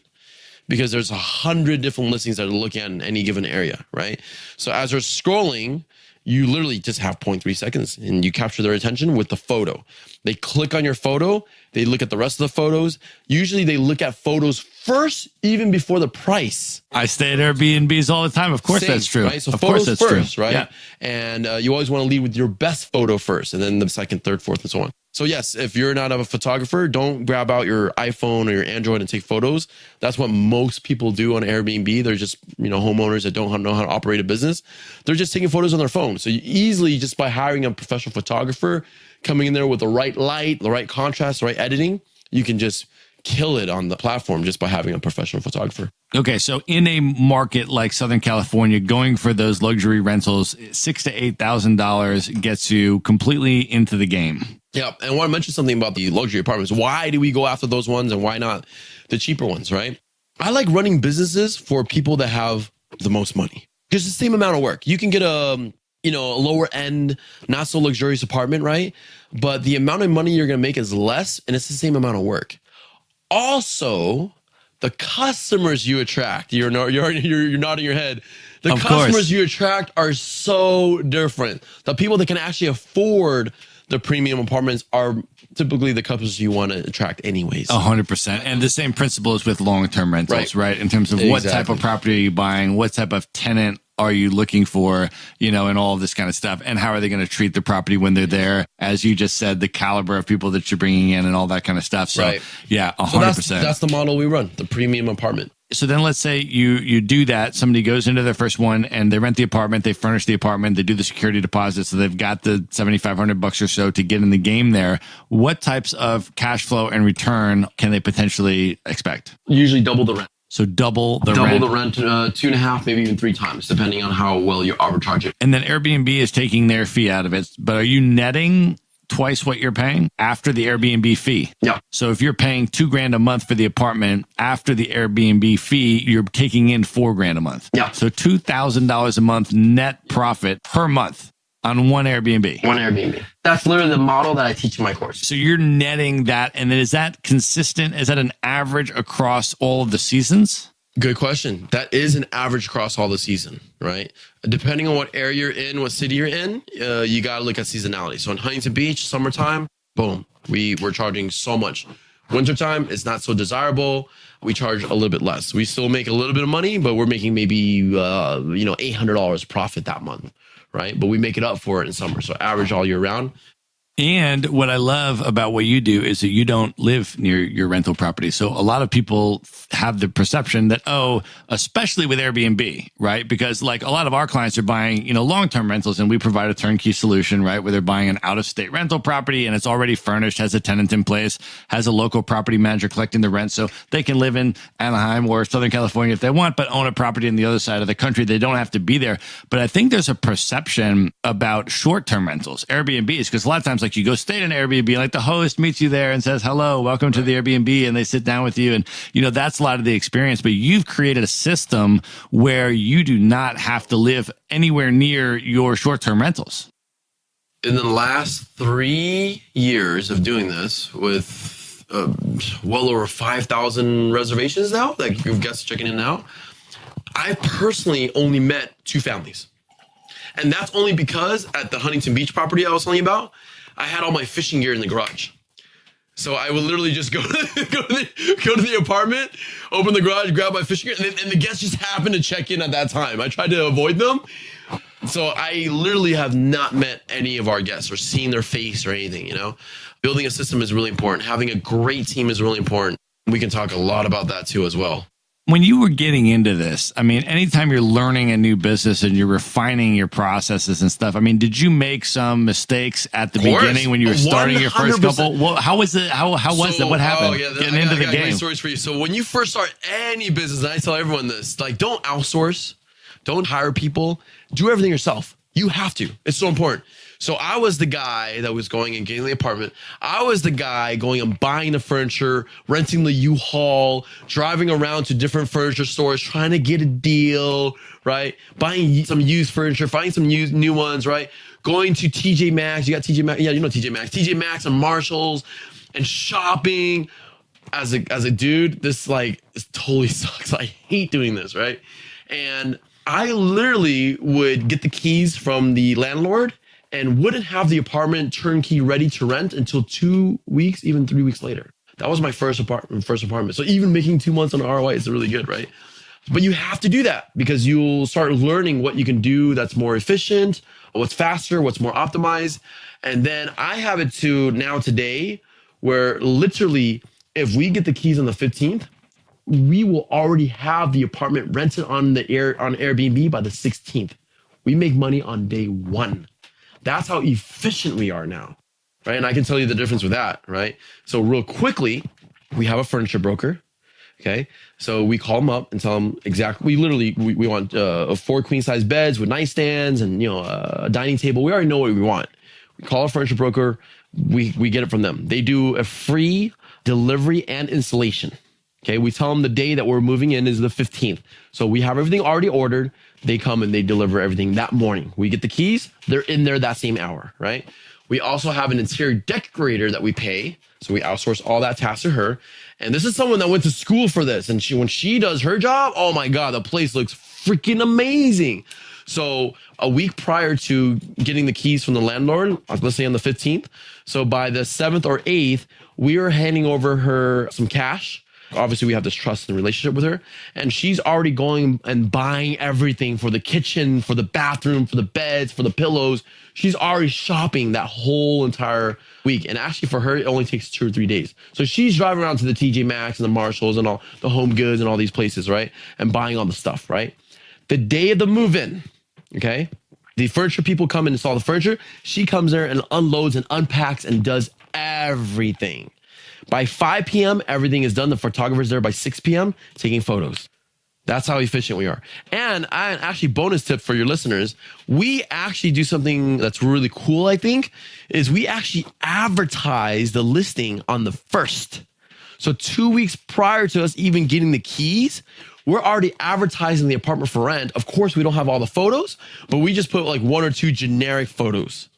because there's 100 different listings that are looking at in any given area, right? So as they're scrolling, you literally just have 0.3 seconds and you capture their attention with the photo. They click on your photo. They look at the rest of the photos. Usually they look at photos first, even before the price. I stay at Airbnbs all the time. Of course, that's true. Right? So of photos course that's first, true. right? Yeah. And you always want to lead with your best photo first, and then the second, third, fourth, and so on. So yes, if you're not a photographer, don't grab out your iPhone or your Android and take photos. That's what most people do on Airbnb. They're just, homeowners that don't know how to operate a business. They're just taking photos on their phone. So you easily, just by hiring a professional photographer, coming in there with the right light, the right contrast, the right editing, you can just kill it on the platform just by having a professional photographer. Okay, so in a market like Southern California, going for those luxury rentals, $6,000 to $8,000 gets you completely into the game. Yeah, and I want to mention something about the luxury apartments. Why do we go after those ones and why not the cheaper ones, right? I like running businesses for people that have the most money. Because it's the same amount of work. You can get a lower end, not so luxurious apartment, right? But the amount of money you're going to make is less, and it's the same amount of work. Also, the customers you attract, you're nodding your head. The Of customers course. you attract are so different. The people that can actually afford the premium apartments are typically the customers you want to attract anyways. 100%. And the same principle is with long-term rentals, right? In terms of what type of property are you buying? What type of tenant are you looking for, and all of this kind of stuff? And how are they going to treat the property when they're there? As you just said, the caliber of people that you're bringing in and all that kind of stuff. So yeah, 100%. So that's the model we run, the premium apartment. So then let's say you do that. Somebody goes into their first one and they rent the apartment, they furnish the apartment, they do the security deposit. So they've got the $7,500 or so to get in the game there. What types of cash flow and return can they potentially expect? Usually double the rent. So double the rent, 2.5, maybe even 3 times, depending on how well you arbitrage it. And then Airbnb is taking their fee out of it. But are you netting twice what you're paying after the Airbnb fee? Yeah. So if you're paying $2,000 a month for the apartment, after the Airbnb fee, you're taking in $4,000 a month. Yeah. So $2,000 a month net profit per month on one Airbnb. One Airbnb. That's literally the model that I teach in my course. So you're netting that. And then is that consistent? Is that an average across all of the seasons? Good question. That is an average across all the season, right? Depending on what area you're in, what city you're in, you got to look at seasonality. So in Huntington Beach, summertime, boom, we're charging so much. Wintertime, it's not so desirable. We charge a little bit less. We still make a little bit of money, but we're making maybe $800 profit that month, right? But we make it up for it in summer. So average all year round. And what I love about what you do is that you don't live near your rental property. So a lot of people have the perception that, especially with Airbnb, right? Because like a lot of our clients are buying, long-term rentals, and we provide a turnkey solution, right? Where they're buying an out-of-state rental property and it's already furnished, has a tenant in place, has a local property manager collecting the rent. So they can live in Anaheim or Southern California if they want, but own a property on the other side of the country. They don't have to be there. But I think there's a perception about short-term rentals, Airbnbs, because a lot of times, like you go stay in an Airbnb, like the host meets you there and says, hello, welcome to the Airbnb. And they sit down with you. And, that's a lot of the experience. But you've created a system where you do not have to live anywhere near your short-term rentals. In the last 3 years of doing this with well over 5,000 reservations now, like guests checking in now, I personally only met 2 families. And that's only because at the Huntington Beach property I was telling you about, I had all my fishing gear in the garage. So I would literally just go to the apartment, open the garage, grab my fishing gear, and the guests just happened to check in at that time. I tried to avoid them. So I literally have not met any of our guests or seen their face or anything, Building a system is really important. Having a great team is really important. We can talk a lot about that too as well. When you were getting into this, anytime you're learning a new business and you're refining your processes and stuff, did you make some mistakes at the beginning when you were starting your first couple? Well, how was it? How was that? What happened? Getting into the game. Great stories for you. So when you first start any business, and I tell everyone this, like, don't outsource, don't hire people, do everything yourself. You have to. It's so important. So I was the guy that was going and getting the apartment. I was the guy going and buying the furniture, renting the U-Haul, driving around to different furniture stores, trying to get a deal, right? Buying some used furniture, finding some new ones, right? Going to TJ Maxx. You got TJ Maxx. Yeah, you know TJ Maxx. TJ Maxx and Marshalls and shopping. As a dude, this totally sucks. I hate doing this, right? And I literally would get the keys from the landlord and wouldn't have the apartment turnkey ready to rent until 2 weeks, even 3 weeks later. That was my first apartment. So even making 2 months on ROI is really good, right? But you have to do that because you'll start learning what you can do that's more efficient, what's faster, what's more optimized. And then I have it to now today where literally if we get the keys on the 15th, we will already have the apartment rented on Airbnb by the 16th. We make money on day 1. That's how efficient we are now, right? And I can tell you the difference with that, right? So real quickly, we have a furniture broker, okay? So we call them up and tell them exactly, we want 4 queen size beds with nightstands and, a dining table. We already know what we want. We call a furniture broker, we get it from them. They do a free delivery and installation. Okay, we tell them the day that we're moving in is the 15th. So we have everything already ordered. They come and they deliver everything that morning. We get the keys. They're in there that same hour, right? We also have an interior decorator that we pay. So we outsource all that task to her. And this is someone that went to school for this. And when she does her job, oh my God, the place looks freaking amazing. So a week prior to getting the keys from the landlord, let's say on the 15th. So by the 7th or 8th, we are handing over her some cash. Obviously, we have this trust and relationship with her. And she's already going and buying everything for the kitchen, for the bathroom, for the beds, for the pillows. She's already shopping that whole entire week. And actually for her, it only takes 2 or 3 days. So she's driving around to the TJ Maxx and the Marshalls and all the Home Goods and all these places, right? And buying all the stuff, right? The day of the move-in, okay? The furniture people come and install the furniture. She comes there and unloads and unpacks and does everything. By 5 p.m., everything is done. The photographer's there by 6 p.m. taking photos. That's how efficient we are. And actually, bonus tip for your listeners, we actually do something that's really cool, I think, is we actually advertise the listing on the 1st. So 2 weeks prior to us even getting the keys, we're already advertising the apartment for rent. Of course, we don't have all the photos, but we just put like 1 or 2 generic photos.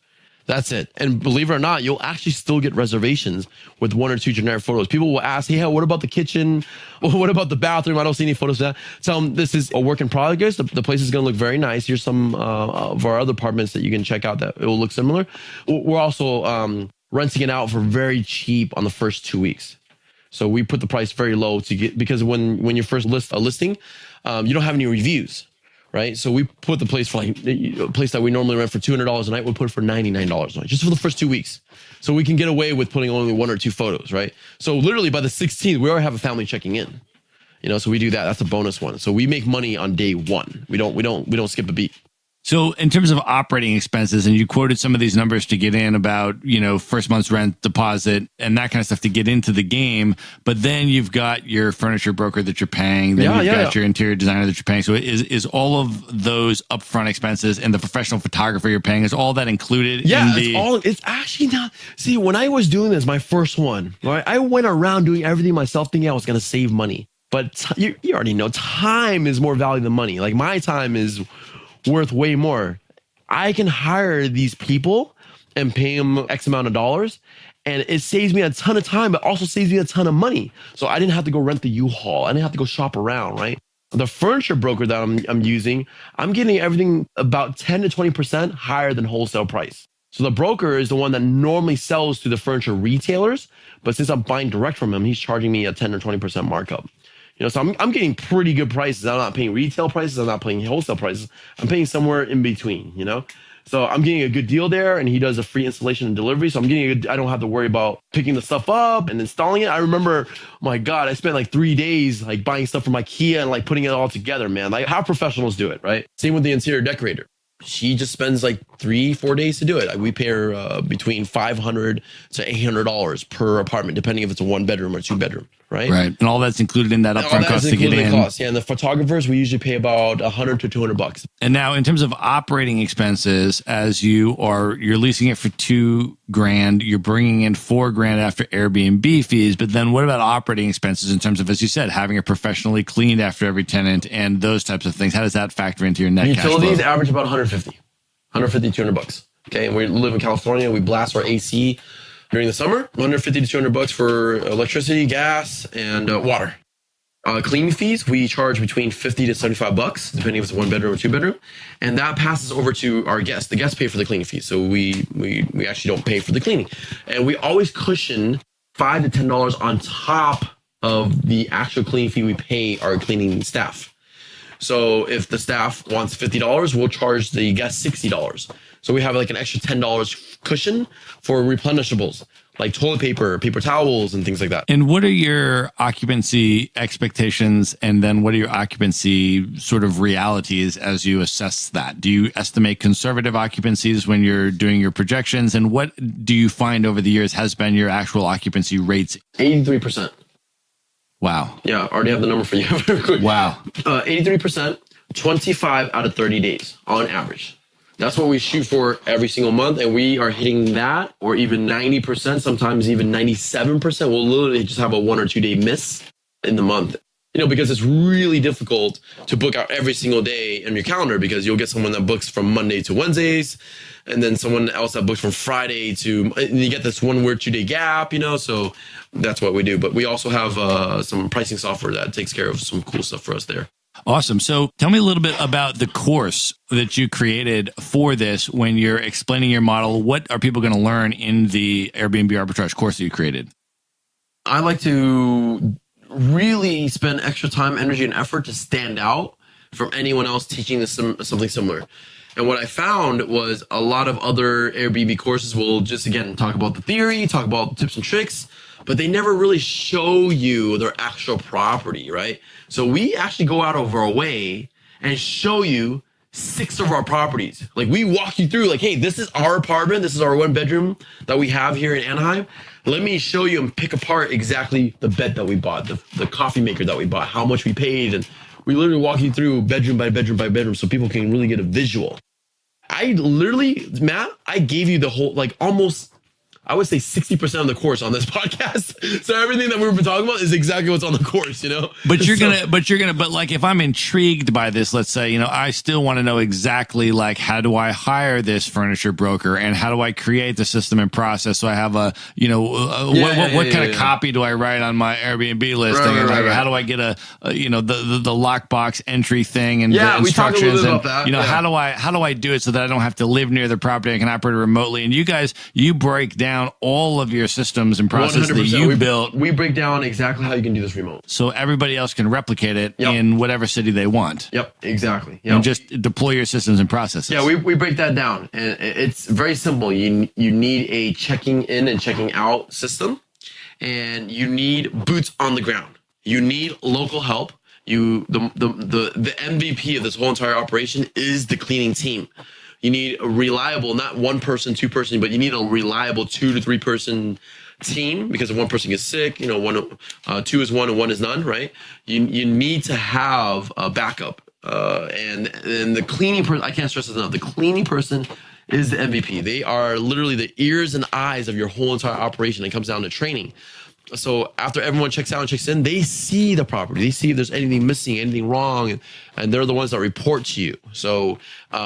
That's it. And believe it or not, you'll actually still get reservations with 1 or 2 generic photos. People will ask, hey, what about the kitchen? What about the bathroom? I don't see any photos of that. Tell them this is a work in progress. The place is going to look very nice. Here's some of our other apartments that you can check out that it will look similar. We're also renting it out for very cheap on the first 2 weeks. So we put the price very low to get, because when you first list a listing, you don't have any reviews. Right. So we put the place for like a place that we normally rent for $200 a night. We'll put it for $99 a night just for the first 2 weeks. So we can get away with putting only 1 or 2 photos. Right. So literally by the 16th, we already have a family checking in, so we do that. That's a bonus one. So we make money on day one. We don't skip a beat. So in terms of operating expenses, and you quoted some of these numbers to get in about, first month's rent, deposit, and that kind of stuff to get into the game. But then you've got your furniture broker that you're paying. Then you've got your interior designer that you're paying. So is all of those upfront expenses and the professional photographer you're paying, is all that included? Yeah, it's actually not. See, when I was doing this, my first one, right, I went around doing everything myself thinking I was going to save money. But you already know time is more valuable than money. Like my time is worth way more. I can hire these people and pay them X amount of dollars, and it saves me a ton of time, but also saves me a ton of money. So I didn't have to go rent the U-Haul. I didn't have to go shop around, right? The furniture broker that I'm using, I'm getting everything about 10 to 20% higher than wholesale price. So the broker is the one that normally sells to the furniture retailers, but since I'm buying direct from him, he's charging me a 10 or 20% markup. So I'm getting pretty good prices. I'm not paying retail prices. I'm not paying wholesale prices. I'm paying somewhere in between, So I'm getting a good deal there, and he does a free installation and delivery. So I'm getting I don't have to worry about picking the stuff up and installing it. I remember, my God, I spent like 3 days like buying stuff from IKEA and like putting it all together, man. Like how professionals do it, right? Same with the interior decorator. She just spends like 3-4 days to do it. We pay her between $500 to $800 per apartment, depending if it's a 1-bedroom or 2-bedroom, right? Right, and all that's included in that upfront cost to get in. Yeah, and the photographers, we usually pay about $100 to $200. And now, in terms of operating expenses, as you're leasing it for $2,000, you're bringing in $4,000 after Airbnb fees. But then, what about operating expenses in terms of, as you said, having it professionally cleaned after every tenant and those types of things? How does that factor into your net cash flow? Utilities average about $150, $200. Okay, and we live in California. We blast our AC during the summer, $150 to $200 for electricity, gas, and water. Cleaning fees, we charge between $50 to $75, depending if it's a 1-bedroom or 2-bedroom, and that passes over to our guests. The guests pay for the cleaning fees, so we actually don't pay for the cleaning, and we always cushion $5 to $10 on top of the actual cleaning fee we pay our cleaning staff. So if the staff wants $50, we'll charge the guests $60. So we have like an extra $10 cushion for replenishables, like toilet paper, paper towels, and things like that. And what are your occupancy expectations? And then what are your occupancy sort of realities as you assess that? Do you estimate conservative occupancies when you're doing your projections? And what do you find over the years has been your actual occupancy rates? 83%. Wow. Yeah, I already have the number for you. Very quick. Wow. 83%, 25 out of 30 days on average. That's what we shoot for every single month, and we are hitting that, or even 90%, sometimes even 97%. We'll literally just have a 1 or 2 day miss in the month. because it's really difficult to book out every single day in your calendar, because you'll get someone that books from Monday to Wednesdays, and then someone else that books from Friday to, and you get this 1 or 2 day gap, so that's what we do. But we also have some pricing software that takes care of some cool stuff for us there. Awesome. So tell me a little bit about the course that you created for this. When you're explaining your model, what are people going to learn in the Airbnb Arbitrage course that you created? I like to really spend extra time, energy, and effort to stand out from anyone else teaching this something similar. And what I found was a lot of other Airbnb courses will just, again, talk about the theory, talk about tips and tricks, but they never really show you their actual property, right? So we actually go out of our way and show you 6 of our properties. Like, we walk you through, like, hey, this is our apartment. This is our 1 bedroom that we have here in Anaheim. Let me show you and pick apart exactly the bed that we bought, the coffee maker that we bought, how much we paid. And we literally walk you through bedroom by bedroom by bedroom so people can really get a visual. I literally, Matt, I gave you the whole, like, almost, I would say 60% of the course on this podcast. So everything that we've been talking about is exactly what's on the course, But like, if I'm intrigued by this, let's say, I still want to know exactly, like, how do I hire this furniture broker, and how do I create the system and process? So I have what kind of copy do I write on my Airbnb listing? Right. How do I get the lockbox entry thing and the instructions? We talk a little bit about that. How do I do it so that I don't have to live near the property? I can operate it remotely. And you guys, you break down all of your systems and processes that you built. We break down exactly how you can do this remote, so everybody else can replicate it in whatever city they want. Yep, exactly. And just deploy your systems and processes. Yeah, we break that down, and it's very simple. You need a checking in and checking out system, and you need boots on the ground. You need local help. The MVP of this whole entire operation is the cleaning team. You need a reliable, not 1 person, 2 person, but you need a reliable 2 to 3 person team, because if 1 person gets sick, 2 is 1 and 1 is none, right? You need to have a backup. And the cleaning person, I can't stress this enough, the cleaning person is the MVP. They are literally the ears and eyes of your whole entire operation. It comes down to training. So after everyone checks out and checks in, they see the property. They see if there's anything missing, anything wrong, and they're the ones that report to you. So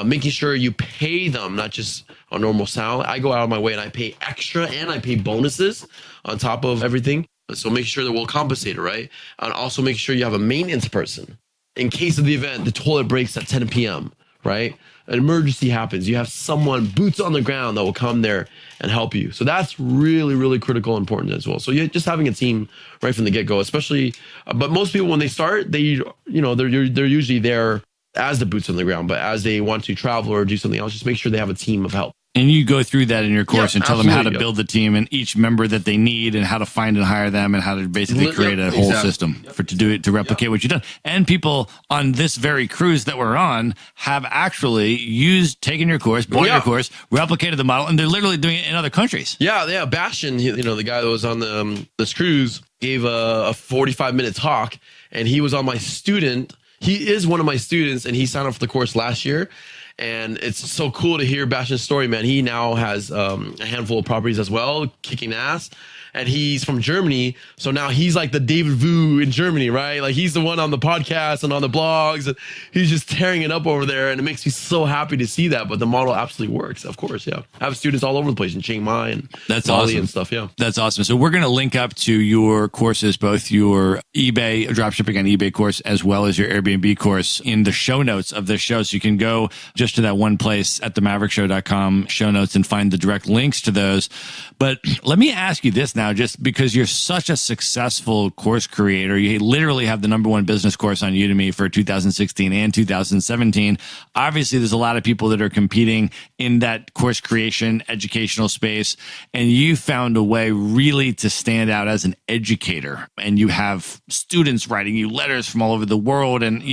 making sure you pay them, not just a normal salary. I go out of my way and I pay extra, and I pay bonuses on top of everything. So make sure that we'll compensate it, right? And also make sure you have a maintenance person. In case of the event, the toilet breaks at 10 p.m., right? An emergency happens. You have someone, boots on the ground, that will come there and help you. So that's really, really critical and important as well. So you're just having a team right from the get-go, especially, but most people, when they start, they're usually there as the boots on the ground, but as they want to travel or do something else, just make sure they have a team of help. And you go through that in your course and tell them how to build the team and each member that they need, and how to find and hire them, and how to basically create a whole system to replicate what you've done. And people on this very cruise that we're on have actually taken your course, bought your course, replicated the model, and they're literally doing it in other countries. Yeah. Bastian, the guy that was on this cruise, gave a 45-minute talk, and he was on my student. He is one of my students, and he signed up for the course last year. And it's so cool to hear Bastian's story, man. He now has a handful of properties as well, kicking ass. And he's from Germany. So now he's like the David Vu in Germany, right? Like, he's the one on the podcast and on the blogs. And he's just tearing it up over there. And it makes me so happy to see that. But the model absolutely works, of course. Yeah. I have students all over the place in Chiang Mai and Bali and stuff. Yeah. That's awesome. So we're going to link up to your courses, both your eBay, dropshipping on eBay course, as well as your Airbnb course, in the show notes of this show. So you can go just to that one place at themaverickshow.com show notes and find the direct links to those. But let me ask you this now, just because you're such a successful course creator. You literally have the #1 business course on Udemy for 2016 and 2017. Obviously, there's a lot of people that are competing in that course creation, educational space, and you found a way really to stand out as an educator. And you have students writing you letters from all over the world, and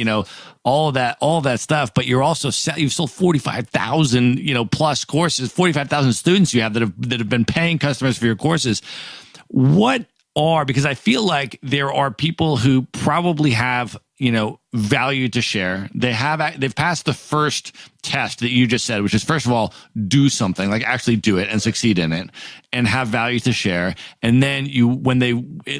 all of that stuff. But you've sold 45,000 plus courses, 45,000 students you have that have been paying customers for your courses. Because I feel like there are people who probably have value to share. They've passed the first test that you just said, which is, first of all, do something, like actually do it and succeed in it and have value to share. And then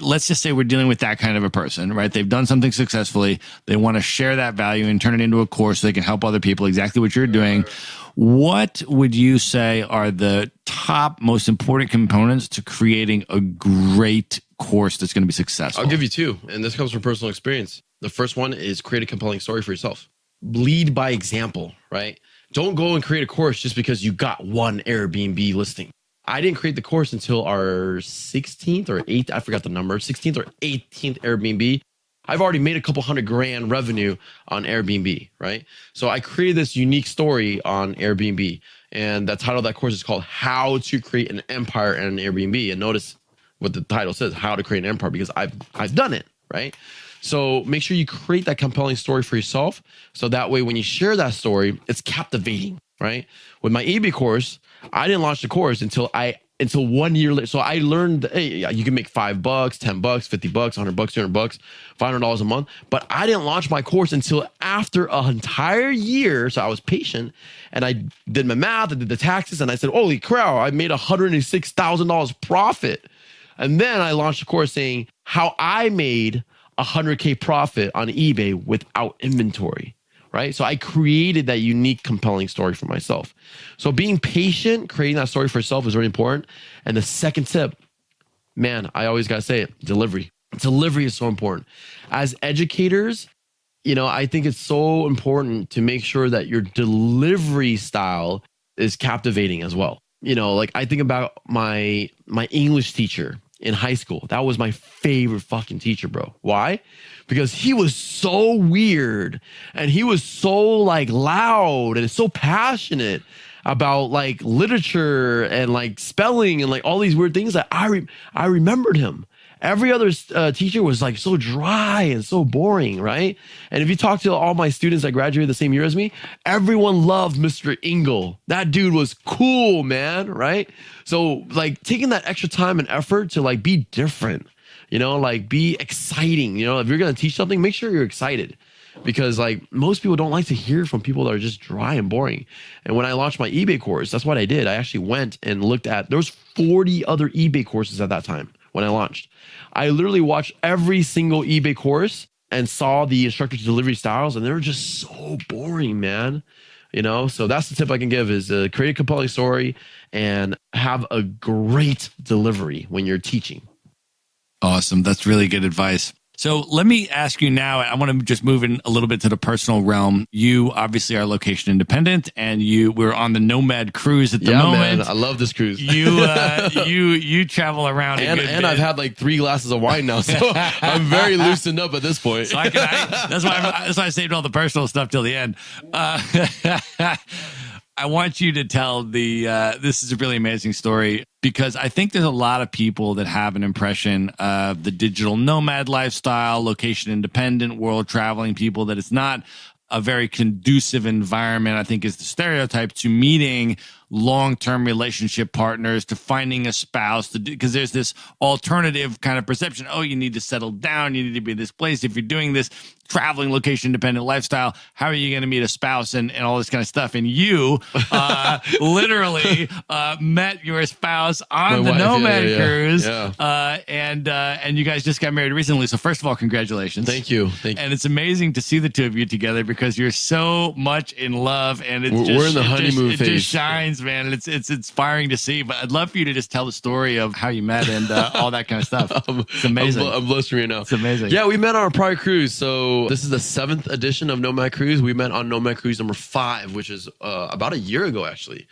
let's just say we're dealing with that kind of a person, right? They've done something successfully. They want to share that value and turn it into a course so they can help other people, exactly what you're doing. What would you say are the top most important components to creating a great course that's going to be successful? I'll give you two, and this comes from personal experience. The first one is create a compelling story for yourself. Lead by example, right? Don't go and create a course just because you got one Airbnb listing. I didn't create the course until our 16th or 8th, I forgot the number, 16th or 18th Airbnb. I've already made a couple $100,000 revenue on Airbnb, right? So I created this unique story on Airbnb, and the title of that course is called How to Create an Empire and an Airbnb. And notice what the title says, How to Create an Empire, because I've done it, right? So make sure you create that compelling story for yourself. So that way, when you share that story, it's captivating, right? With my eBay course, I didn't launch the course until 1 year later. So I learned, hey, you can make $5, $10, $50, $100, $200, $500 a month. But I didn't launch my course until after an entire year. So I was patient and I did my math, I did the taxes, and I said, holy crap, I made $106,000 profit. And then I launched a course saying how I made $100K profit on eBay without inventory, right? So I created that unique, compelling story for myself. So being patient, creating that story for yourself is really important. And the second tip, man, I always got to say it, delivery. Delivery is so important. As educators, I think it's so important to make sure that your delivery style is captivating as well. Like I think about my English teacher in high school. That was my favorite fucking teacher, bro. Why? Because he was so weird and he was so like loud and so passionate about like literature and like spelling and like all these weird things that I remembered him. Every other teacher was like so dry and so boring, right? And if you talk to all my students that graduated the same year as me, everyone loved Mr. Engel. That dude was cool, man, right? So like taking that extra time and effort to like be different, like be exciting. If you're going to teach something, make sure you're excited. Because like most people don't like to hear from people that are just dry and boring. And when I launched my eBay course, that's what I did. I actually went and looked at, there was 40 other eBay courses at that time when I launched. I literally watched every single eBay course and saw the instructor's delivery styles, and they were just so boring, man. So that's the tip I can give is create a compelling story and have a great delivery when you're teaching. Awesome. That's really good advice. So let me ask you now, I want to just move in a little bit to the personal realm. You obviously are location independent and we're on the Nomad cruise at the moment. Man, I love this cruise. You travel around and I've had like 3 glasses of wine now, so I'm very loosened up at this point. So that's why I saved all the personal stuff till the end. I want you to tell this is a really amazing story because I think there's a lot of people that have an impression of the digital nomad lifestyle, location independent, world traveling people, that it's not a very conducive environment, I think is the stereotype, to meeting long-term relationship partners, to finding a spouse, because there's this alternative kind of perception. Oh, you need to settle down. You need to be in this place. If you're doing this traveling location independent lifestyle, how are you going to meet a spouse and all this kind of stuff? And you literally met your spouse on the Nomad cruise. And you guys just got married recently. So first of all, congratulations. Thank you. And it's amazing to see the two of you together because you're so much in love, and we're in the honeymoon phase. It just shines, man. And it's inspiring to see. But I'd love for you to just tell the story of how you met and all that kind of stuff. It's amazing. I'm blushing right now. It's amazing. Yeah, we met on our prior cruise. So this is the 7th edition of Nomad Cruise. We met on Nomad Cruise number 5, which is about a year ago, actually.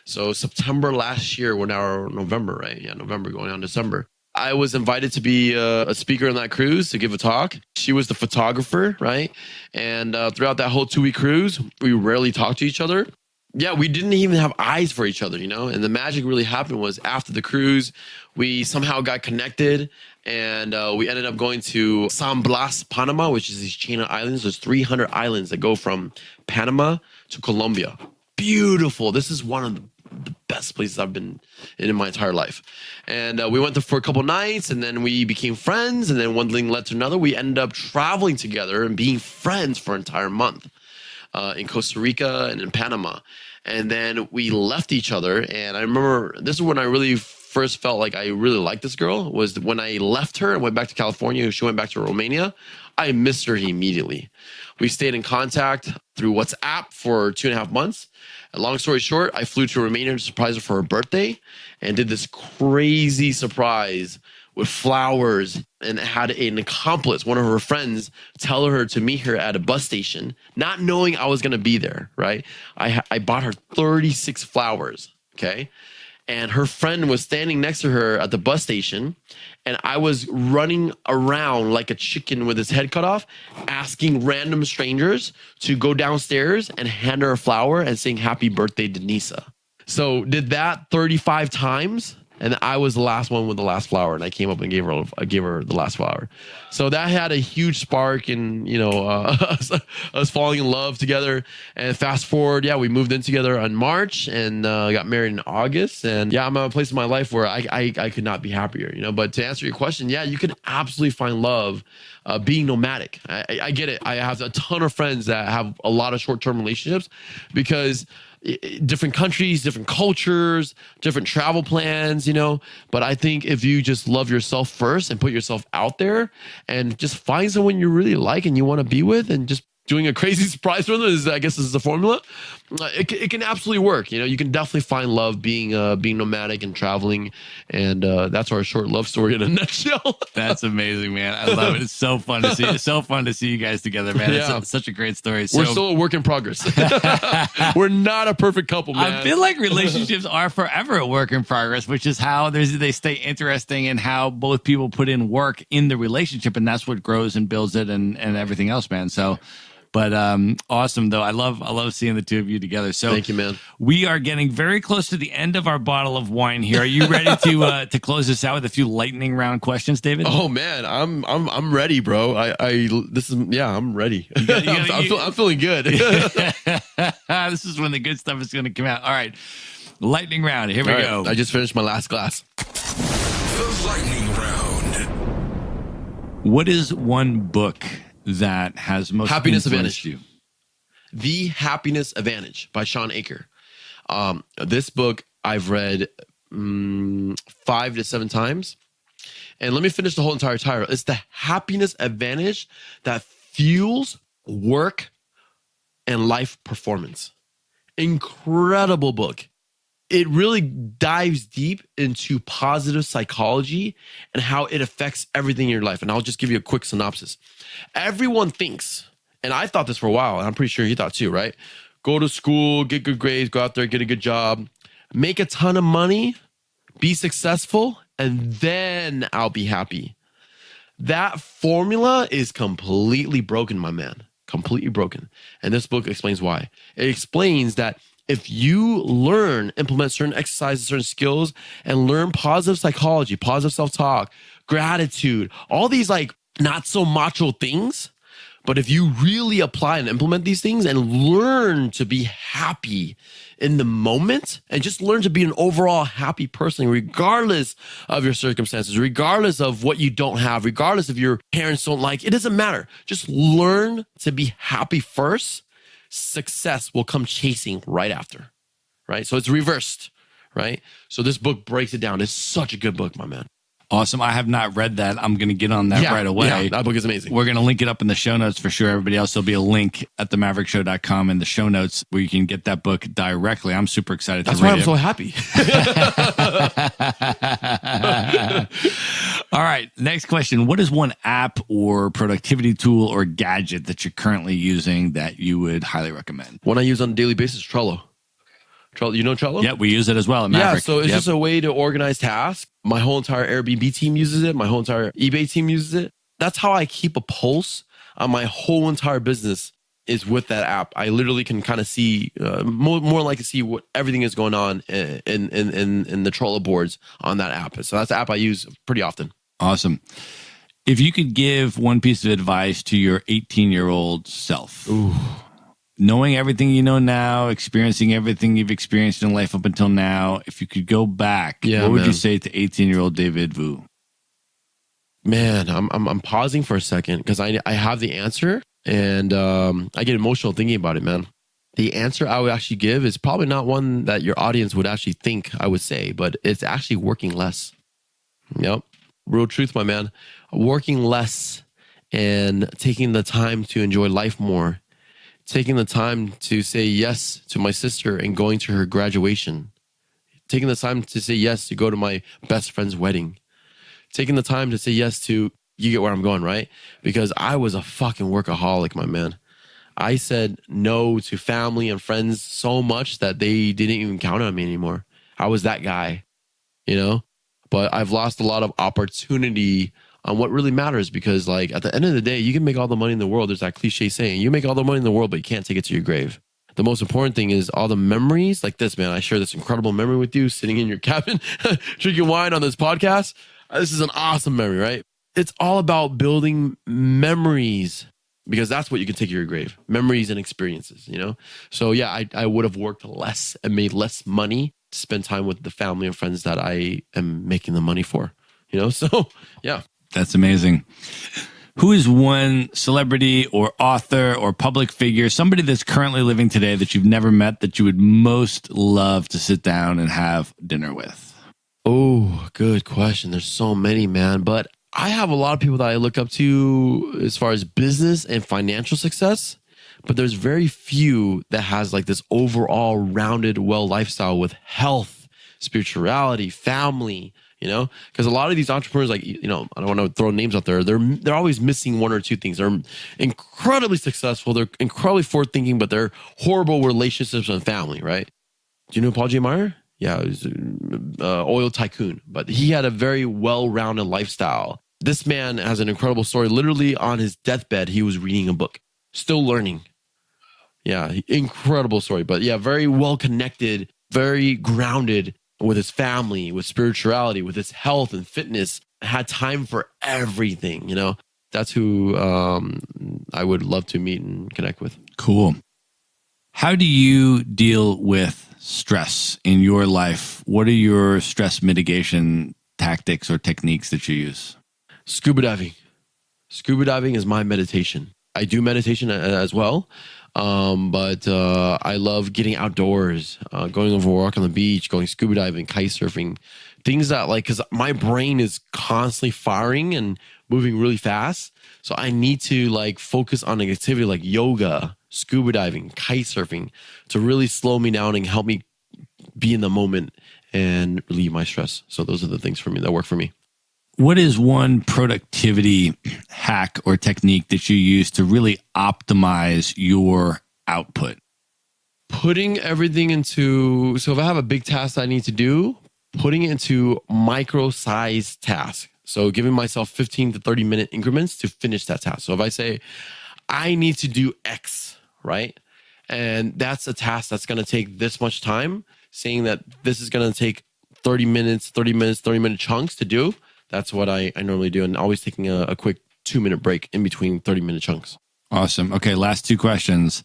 So September last year, we're now November, right? Yeah, November going on December. I was invited to be a speaker on that cruise to give a talk. She was the photographer, right? And throughout that whole 2-week cruise, we rarely talked to each other. Yeah, we didn't even have eyes for each other, And the magic really happened was after the cruise, we somehow got connected, and we ended up going to San Blas, Panama, which is these chain of islands. There's 300 islands that go from Panama to Colombia. Beautiful. This is one of the best best places I've been in my entire life. And we went there for a couple nights, and then we became friends. And then one thing led to another. We ended up traveling together and being friends for an entire month in Costa Rica and in Panama. And then we left each other. And I remember this is when I really first felt like I really liked this girl, was when I left her and went back to California. She went back to Romania. I missed her immediately. We stayed in contact through WhatsApp for 2.5 months. And long story short, I flew to Romania to surprise her for her birthday and did this crazy surprise with flowers, and had an accomplice, one of her friends, tell her to meet her at a bus station, not knowing I was going to be there, right? I bought her 36 flowers, okay? And her friend was standing next to her at the bus station, and I was running around like a chicken with his head cut off, asking random strangers to go downstairs and hand her a flower and saying happy birthday, Denisa. So did that 35 times, and I was the last one with the last flower, and I came up and gave her the last flower. So that had a huge spark in, us falling in love together. And fast forward, we moved in together in March and got married in August. And I'm at a place in my life where I could not be happier, But to answer your question, you can absolutely find love being nomadic. I get it. I have a ton of friends that have a lot of short-term relationships because different countries, different cultures, different travel plans, but I think if you just love yourself first and put yourself out there and just find someone you really like and you want to be with, and just doing a crazy surprise for them is the formula. It can absolutely work. You can definitely find love being nomadic and traveling, and that's our short love story in a nutshell. That's amazing, man. I love it. It's so fun to see. It's so fun to see you guys together, man. It's such a great story. We're still a work in progress. We're not a perfect couple, man. I feel like relationships are forever a work in progress, which is how they stay interesting and how both people put in work in the relationship, and that's what grows and builds it and everything else, man. So. But awesome, though. I love seeing the two of you together. So thank you, man. We are getting very close to the end of our bottle of wine here. Are you ready to close this out with a few lightning round questions, David? Oh man, I'm ready, bro. I'm ready. I'm feeling good. This is when the good stuff is going to come out. All right, lightning round. Here we go. I just finished my last glass. The lightning round. What is one book that has most Happiness influenced Advantage. you? The Happiness Advantage by Sean Aker. This book I've read 5 to 7 times. And let me finish the whole entire title. It's the happiness advantage that fuels work and life performance. Incredible book. It really dives deep into positive psychology and how it affects everything in your life. And I'll just give you a quick synopsis. Everyone thinks, and I thought this for a while, and I'm pretty sure you thought too, right? Go to school, get good grades, go out there, get a good job, make a ton of money, be successful, and then I'll be happy. That formula is completely broken, my man. Completely broken. And this book explains why. It explains that if you implement certain exercises, certain skills, and learn positive psychology, positive self-talk, gratitude, all these like not so macho things, but if you really apply and implement these things and learn to be happy in the moment and just learn to be an overall happy person, regardless of your circumstances, regardless of what you don't have, regardless if your parents don't like, it doesn't matter. Just learn to be happy first. Success will come chasing right after, right? So it's reversed, right? So this book breaks it down. It's such a good book, my man. Awesome. I have not read that. I'm going to get on that right away. Yeah, that book is amazing. We're going to link it up in the show notes for sure. Everybody else, there'll be a link at themaverickshow.com in the show notes where you can get that book directly. I'm super excited to read it. That's why I'm so happy. All right. Next question. What is one app or productivity tool or gadget that you're currently using that you would highly recommend? One I use on a daily basis, Trello. You know Trello? Yeah, we use it as well at Maverick. Yeah, so it's just a way to organize tasks. My whole entire Airbnb team uses it. My whole entire eBay team uses it. That's how I keep a pulse on my whole entire business, is with that app. I literally can kind of see, more like to see what everything is going on in the Trello boards on that app. So that's the app I use pretty often. Awesome. If you could give one piece of advice to your 18-year-old self, knowing everything you know now, experiencing everything you've experienced in life up until now, if you could go back, what would you say to 18-year-old David Vu? Man, I'm pausing for a second because I have the answer, and I get emotional thinking about it, man. The answer I would actually give is probably not one that your audience would actually think I would say, but it's actually working less. Yep. Real truth, my man. Working less and taking the time to enjoy life more. Taking the time to say yes to my sister and going to her graduation. Taking the time to say yes to go to my best friend's wedding. Taking the time to say yes to, you get where I'm going, right? Because I was a fucking workaholic, my man. I said no to family and friends so much that they didn't even count on me anymore. I was that guy, you know? But I've lost a lot of opportunity on what really matters because, like, at the end of the day, you can make all the money in the world. There's that cliche saying, you make all the money in the world, but you can't take it to your grave. The most important thing is all the memories like this, man. I share this incredible memory with you sitting in your cabin, drinking wine on this podcast. This is an awesome memory, right? It's all about building memories because that's what you can take to your grave. Memories and experiences, you know? So yeah, I would have worked less and made less money to spend time with the family and friends that I am making the money for, you know? So yeah. That's amazing. Who is one celebrity or author or public figure, somebody that's currently living today that you've never met that you would most love to sit down and have dinner with? Oh, good question. There's so many, man. But I have a lot of people that I look up to as far as business and financial success. But there's very few that has like this overall rounded, well lifestyle with health, spirituality, family, you know, because a lot of these entrepreneurs, like, you know, I don't want to throw names out there. They're always missing one or two things. They're incredibly successful. They're incredibly forward thinking, but they're horrible relationships and family, right? Do you know Paul J. Meyer? Yeah, he was an oil tycoon, but he had a very well-rounded lifestyle. This man has an incredible story. Literally on his deathbed, he was reading a book, still learning. Yeah, incredible story. But yeah, very well-connected, very grounded with his family, with spirituality, with his health and fitness, had time for everything, you know? That's who I would love to meet and connect with. Cool. How do you deal with stress in your life? What are your stress mitigation tactics or techniques that you use? Scuba diving. Scuba diving is my meditation. I do meditation as well. But I love getting outdoors, going over a walk on the beach, going scuba diving, kite surfing, things that like, cause my brain is constantly firing and moving really fast. So I need to like focus on an activity like yoga, scuba diving, kite surfing to really slow me down and help me be in the moment and relieve my stress. So those are the things for me that work for me. What is one productivity hack or technique that you use to really optimize your output? Putting everything into, so if I have a big task that I need to do, putting it into micro-sized tasks. So giving myself 15 to 30 minute increments to finish that task. So if I say, I need to do X, right? And that's a task that's going to take this much time, saying that this is going to take 30 minute chunks to do. That's what I normally do. And always taking a quick 2-minute break in between 30-minute chunks. Awesome. Okay, last two questions.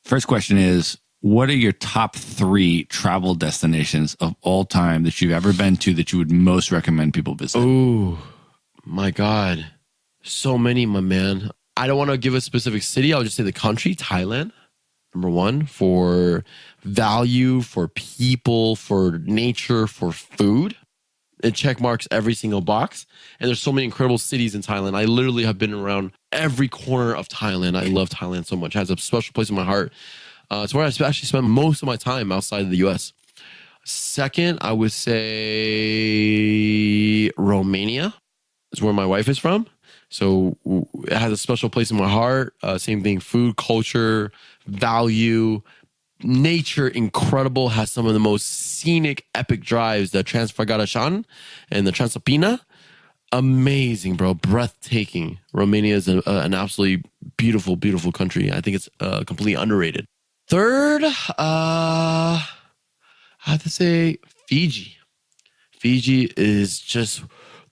First question is, what are your top 3 travel destinations of all time that you've ever been to that you would most recommend people visit? Oh, my God. So many, my man. I don't want to give a specific city. I'll just say the country, Thailand. Number 1, for value, for people, for nature, for food. It check marks every single box. And there's so many incredible cities in Thailand. I literally have been around every corner of Thailand. I love Thailand so much. It has a special place in my heart. It's where I actually spend most of my time outside of the US. Second, I would say Romania is where my wife is from. So it has a special place in my heart. Same thing, food, culture, value, nature, incredible, has some of the most scenic, epic drives, the Transfăgărășan and the Transalpina. Amazing, bro. Breathtaking. Romania is an absolutely beautiful, beautiful country. I think it's completely underrated. Third, I have to say Fiji. Fiji is just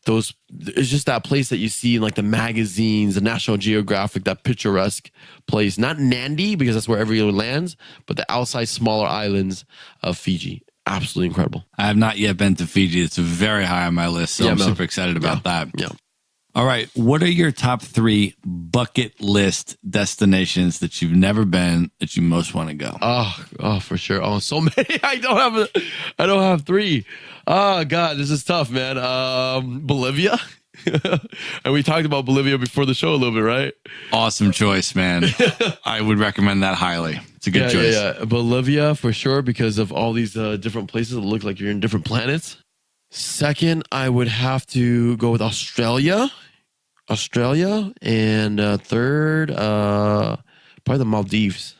it's just that place that you see in like the magazines, the National Geographic, that picturesque place. Not Nandi, because that's where everyone lands, but the outside smaller islands of Fiji. Absolutely incredible. I have not yet been to Fiji. It's very high on my list, so I'm super excited about that. Yeah. All right. What are your top 3 bucket list destinations that you've never been that you most want to go? Oh, for sure. Oh, so many. I don't have 3. Oh God, this is tough, man. Bolivia. And we talked about Bolivia before the show a little bit, right? Awesome choice, man. I would recommend that highly. It's a good choice. Yeah. Bolivia for sure, because of all these different places that look like you're in different planets. Second, I would have to go with Australia. And third, probably the Maldives.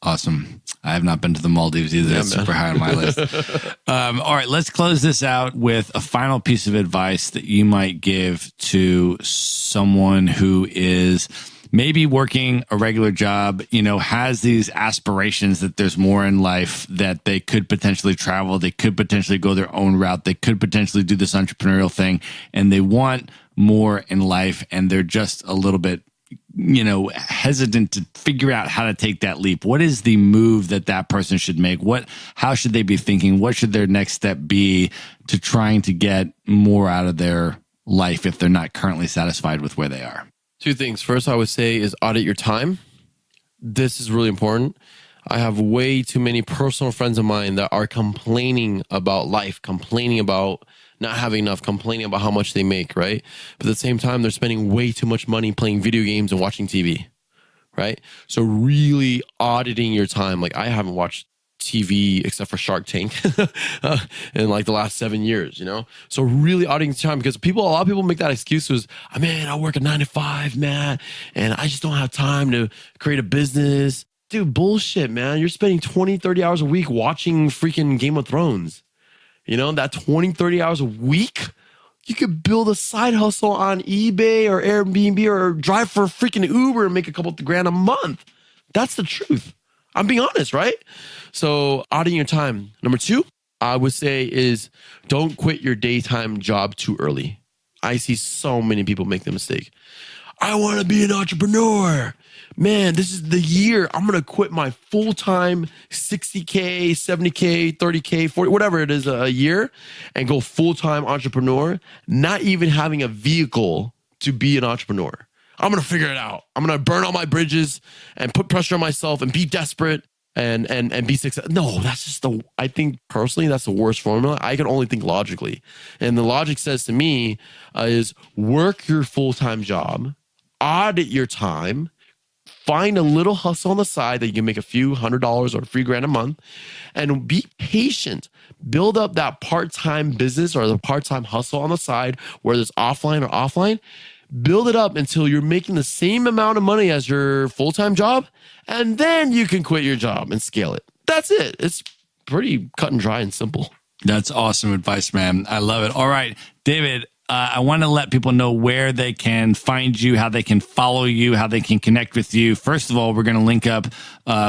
Awesome. I have not been to the Maldives either. That's super high on my list. All right, let's close this out with a final piece of advice that you might give to someone who is maybe working a regular job, has these aspirations that there's more in life, that they could potentially travel, they could potentially go their own route, they could potentially do this entrepreneurial thing, and they want more in life, and they're just a little bit hesitant to figure out how to take that leap. What is the move that person should make? How should they be thinking? What should their next step be to trying to get more out of their life if they're not currently satisfied with where they are? 2 things. First, I would say is audit your time. This is really important. I have way too many personal friends of mine that are complaining about life, complaining about not having enough, complaining about how much they make, right? But at the same time, they're spending way too much money playing video games and watching TV, right? So really auditing your time. Like, I haven't watched TV except for Shark Tank in like the last 7 years, So really auditing time, because a lot of people make that excuse was, man, I work a 9 to 5, man, and I just don't have time to create a business. Dude, bullshit, man. You're spending 20, 30 hours a week watching freaking Game of Thrones. That 20, 30 hours a week, you could build a side hustle on eBay or Airbnb or drive for a freaking Uber and make a couple $1,000 a month. That's the truth. I'm being honest, right? So auditing your time. Number 2, I would say is don't quit your daytime job too early. I see so many people make the mistake. I want to be an entrepreneur. Man, this is the year I'm going to quit my full-time 60K, 70K, 30K, 40, whatever it is a year, and go full-time entrepreneur, not even having a vehicle to be an entrepreneur. I'm going to figure it out. I'm going to burn all my bridges and put pressure on myself and be desperate and be successful. No, that's just I think personally, that's the worst formula. I can only think logically. And the logic says to me is work your full-time job, audit your time, find a little hustle on the side that you can make a few $100 or $3,000 a month, and be patient. Build up that part-time business or the part-time hustle on the side, whether it's offline or offline. Build it up until you're making the same amount of money as your full-time job, and then you can quit your job and scale it. That's it. It's pretty cut and dry and simple. That's awesome advice, man. I love it. All right, David, I want to let people know where they can find you, how they can follow you, how they can connect with you. First of all, we're going to link up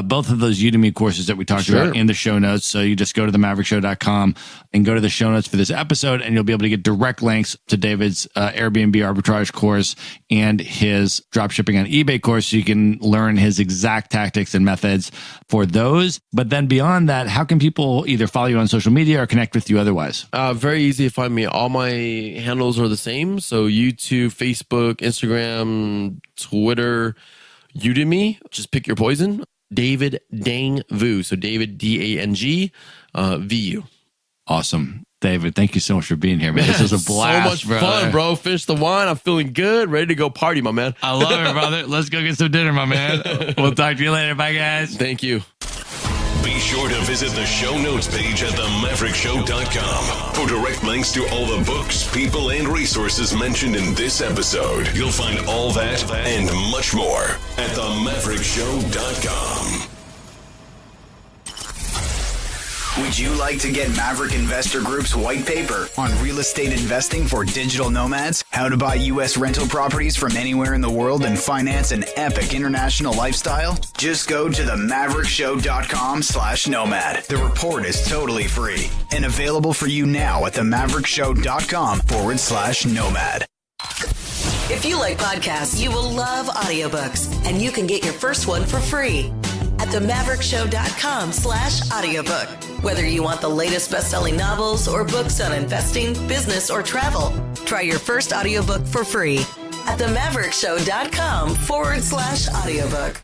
both of those Udemy courses that we talked about in the show notes. So you just go to themaverickshow.com and go to the show notes for this episode, and you'll be able to get direct links to David's AirBNB Arbitrage course and his dropshipping on eBay course, so you can learn his exact tactics and methods for those. But then beyond that, how can people either follow you on social media or connect with you otherwise? Very easy to find me. All my handles are the same. So YouTube, Facebook, Instagram, Twitter, Udemy. Just pick your poison. David Dang Vu. So David DANG VU. Awesome. David, thank you so much for being here, man. This was a blast. So much fun, bro. Finish the wine. I'm feeling good. Ready to go party, my man. I love it, brother. Let's go get some dinner, my man. We'll talk to you later. Bye, guys. Thank you. Be sure to visit the show notes page at themaverickshow.com for direct links to all the books, people, and resources mentioned in this episode. You'll find all that and much more at themaverickshow.com. Would you like to get Maverick Investor Group's white paper on real estate investing for digital nomads? How to buy U.S. rental properties from anywhere in the world and finance an epic international lifestyle? Just go to themaverickshow.com/nomad. The report is totally free and available for you now at themaverickshow.com/nomad. If you like podcasts, you will love audiobooks, and you can get your first one for free at themaverickshow.com/audiobook. Whether you want the latest best-selling novels or books on investing, business, or travel, try your first audiobook for free at themaverickshow.com/audiobook.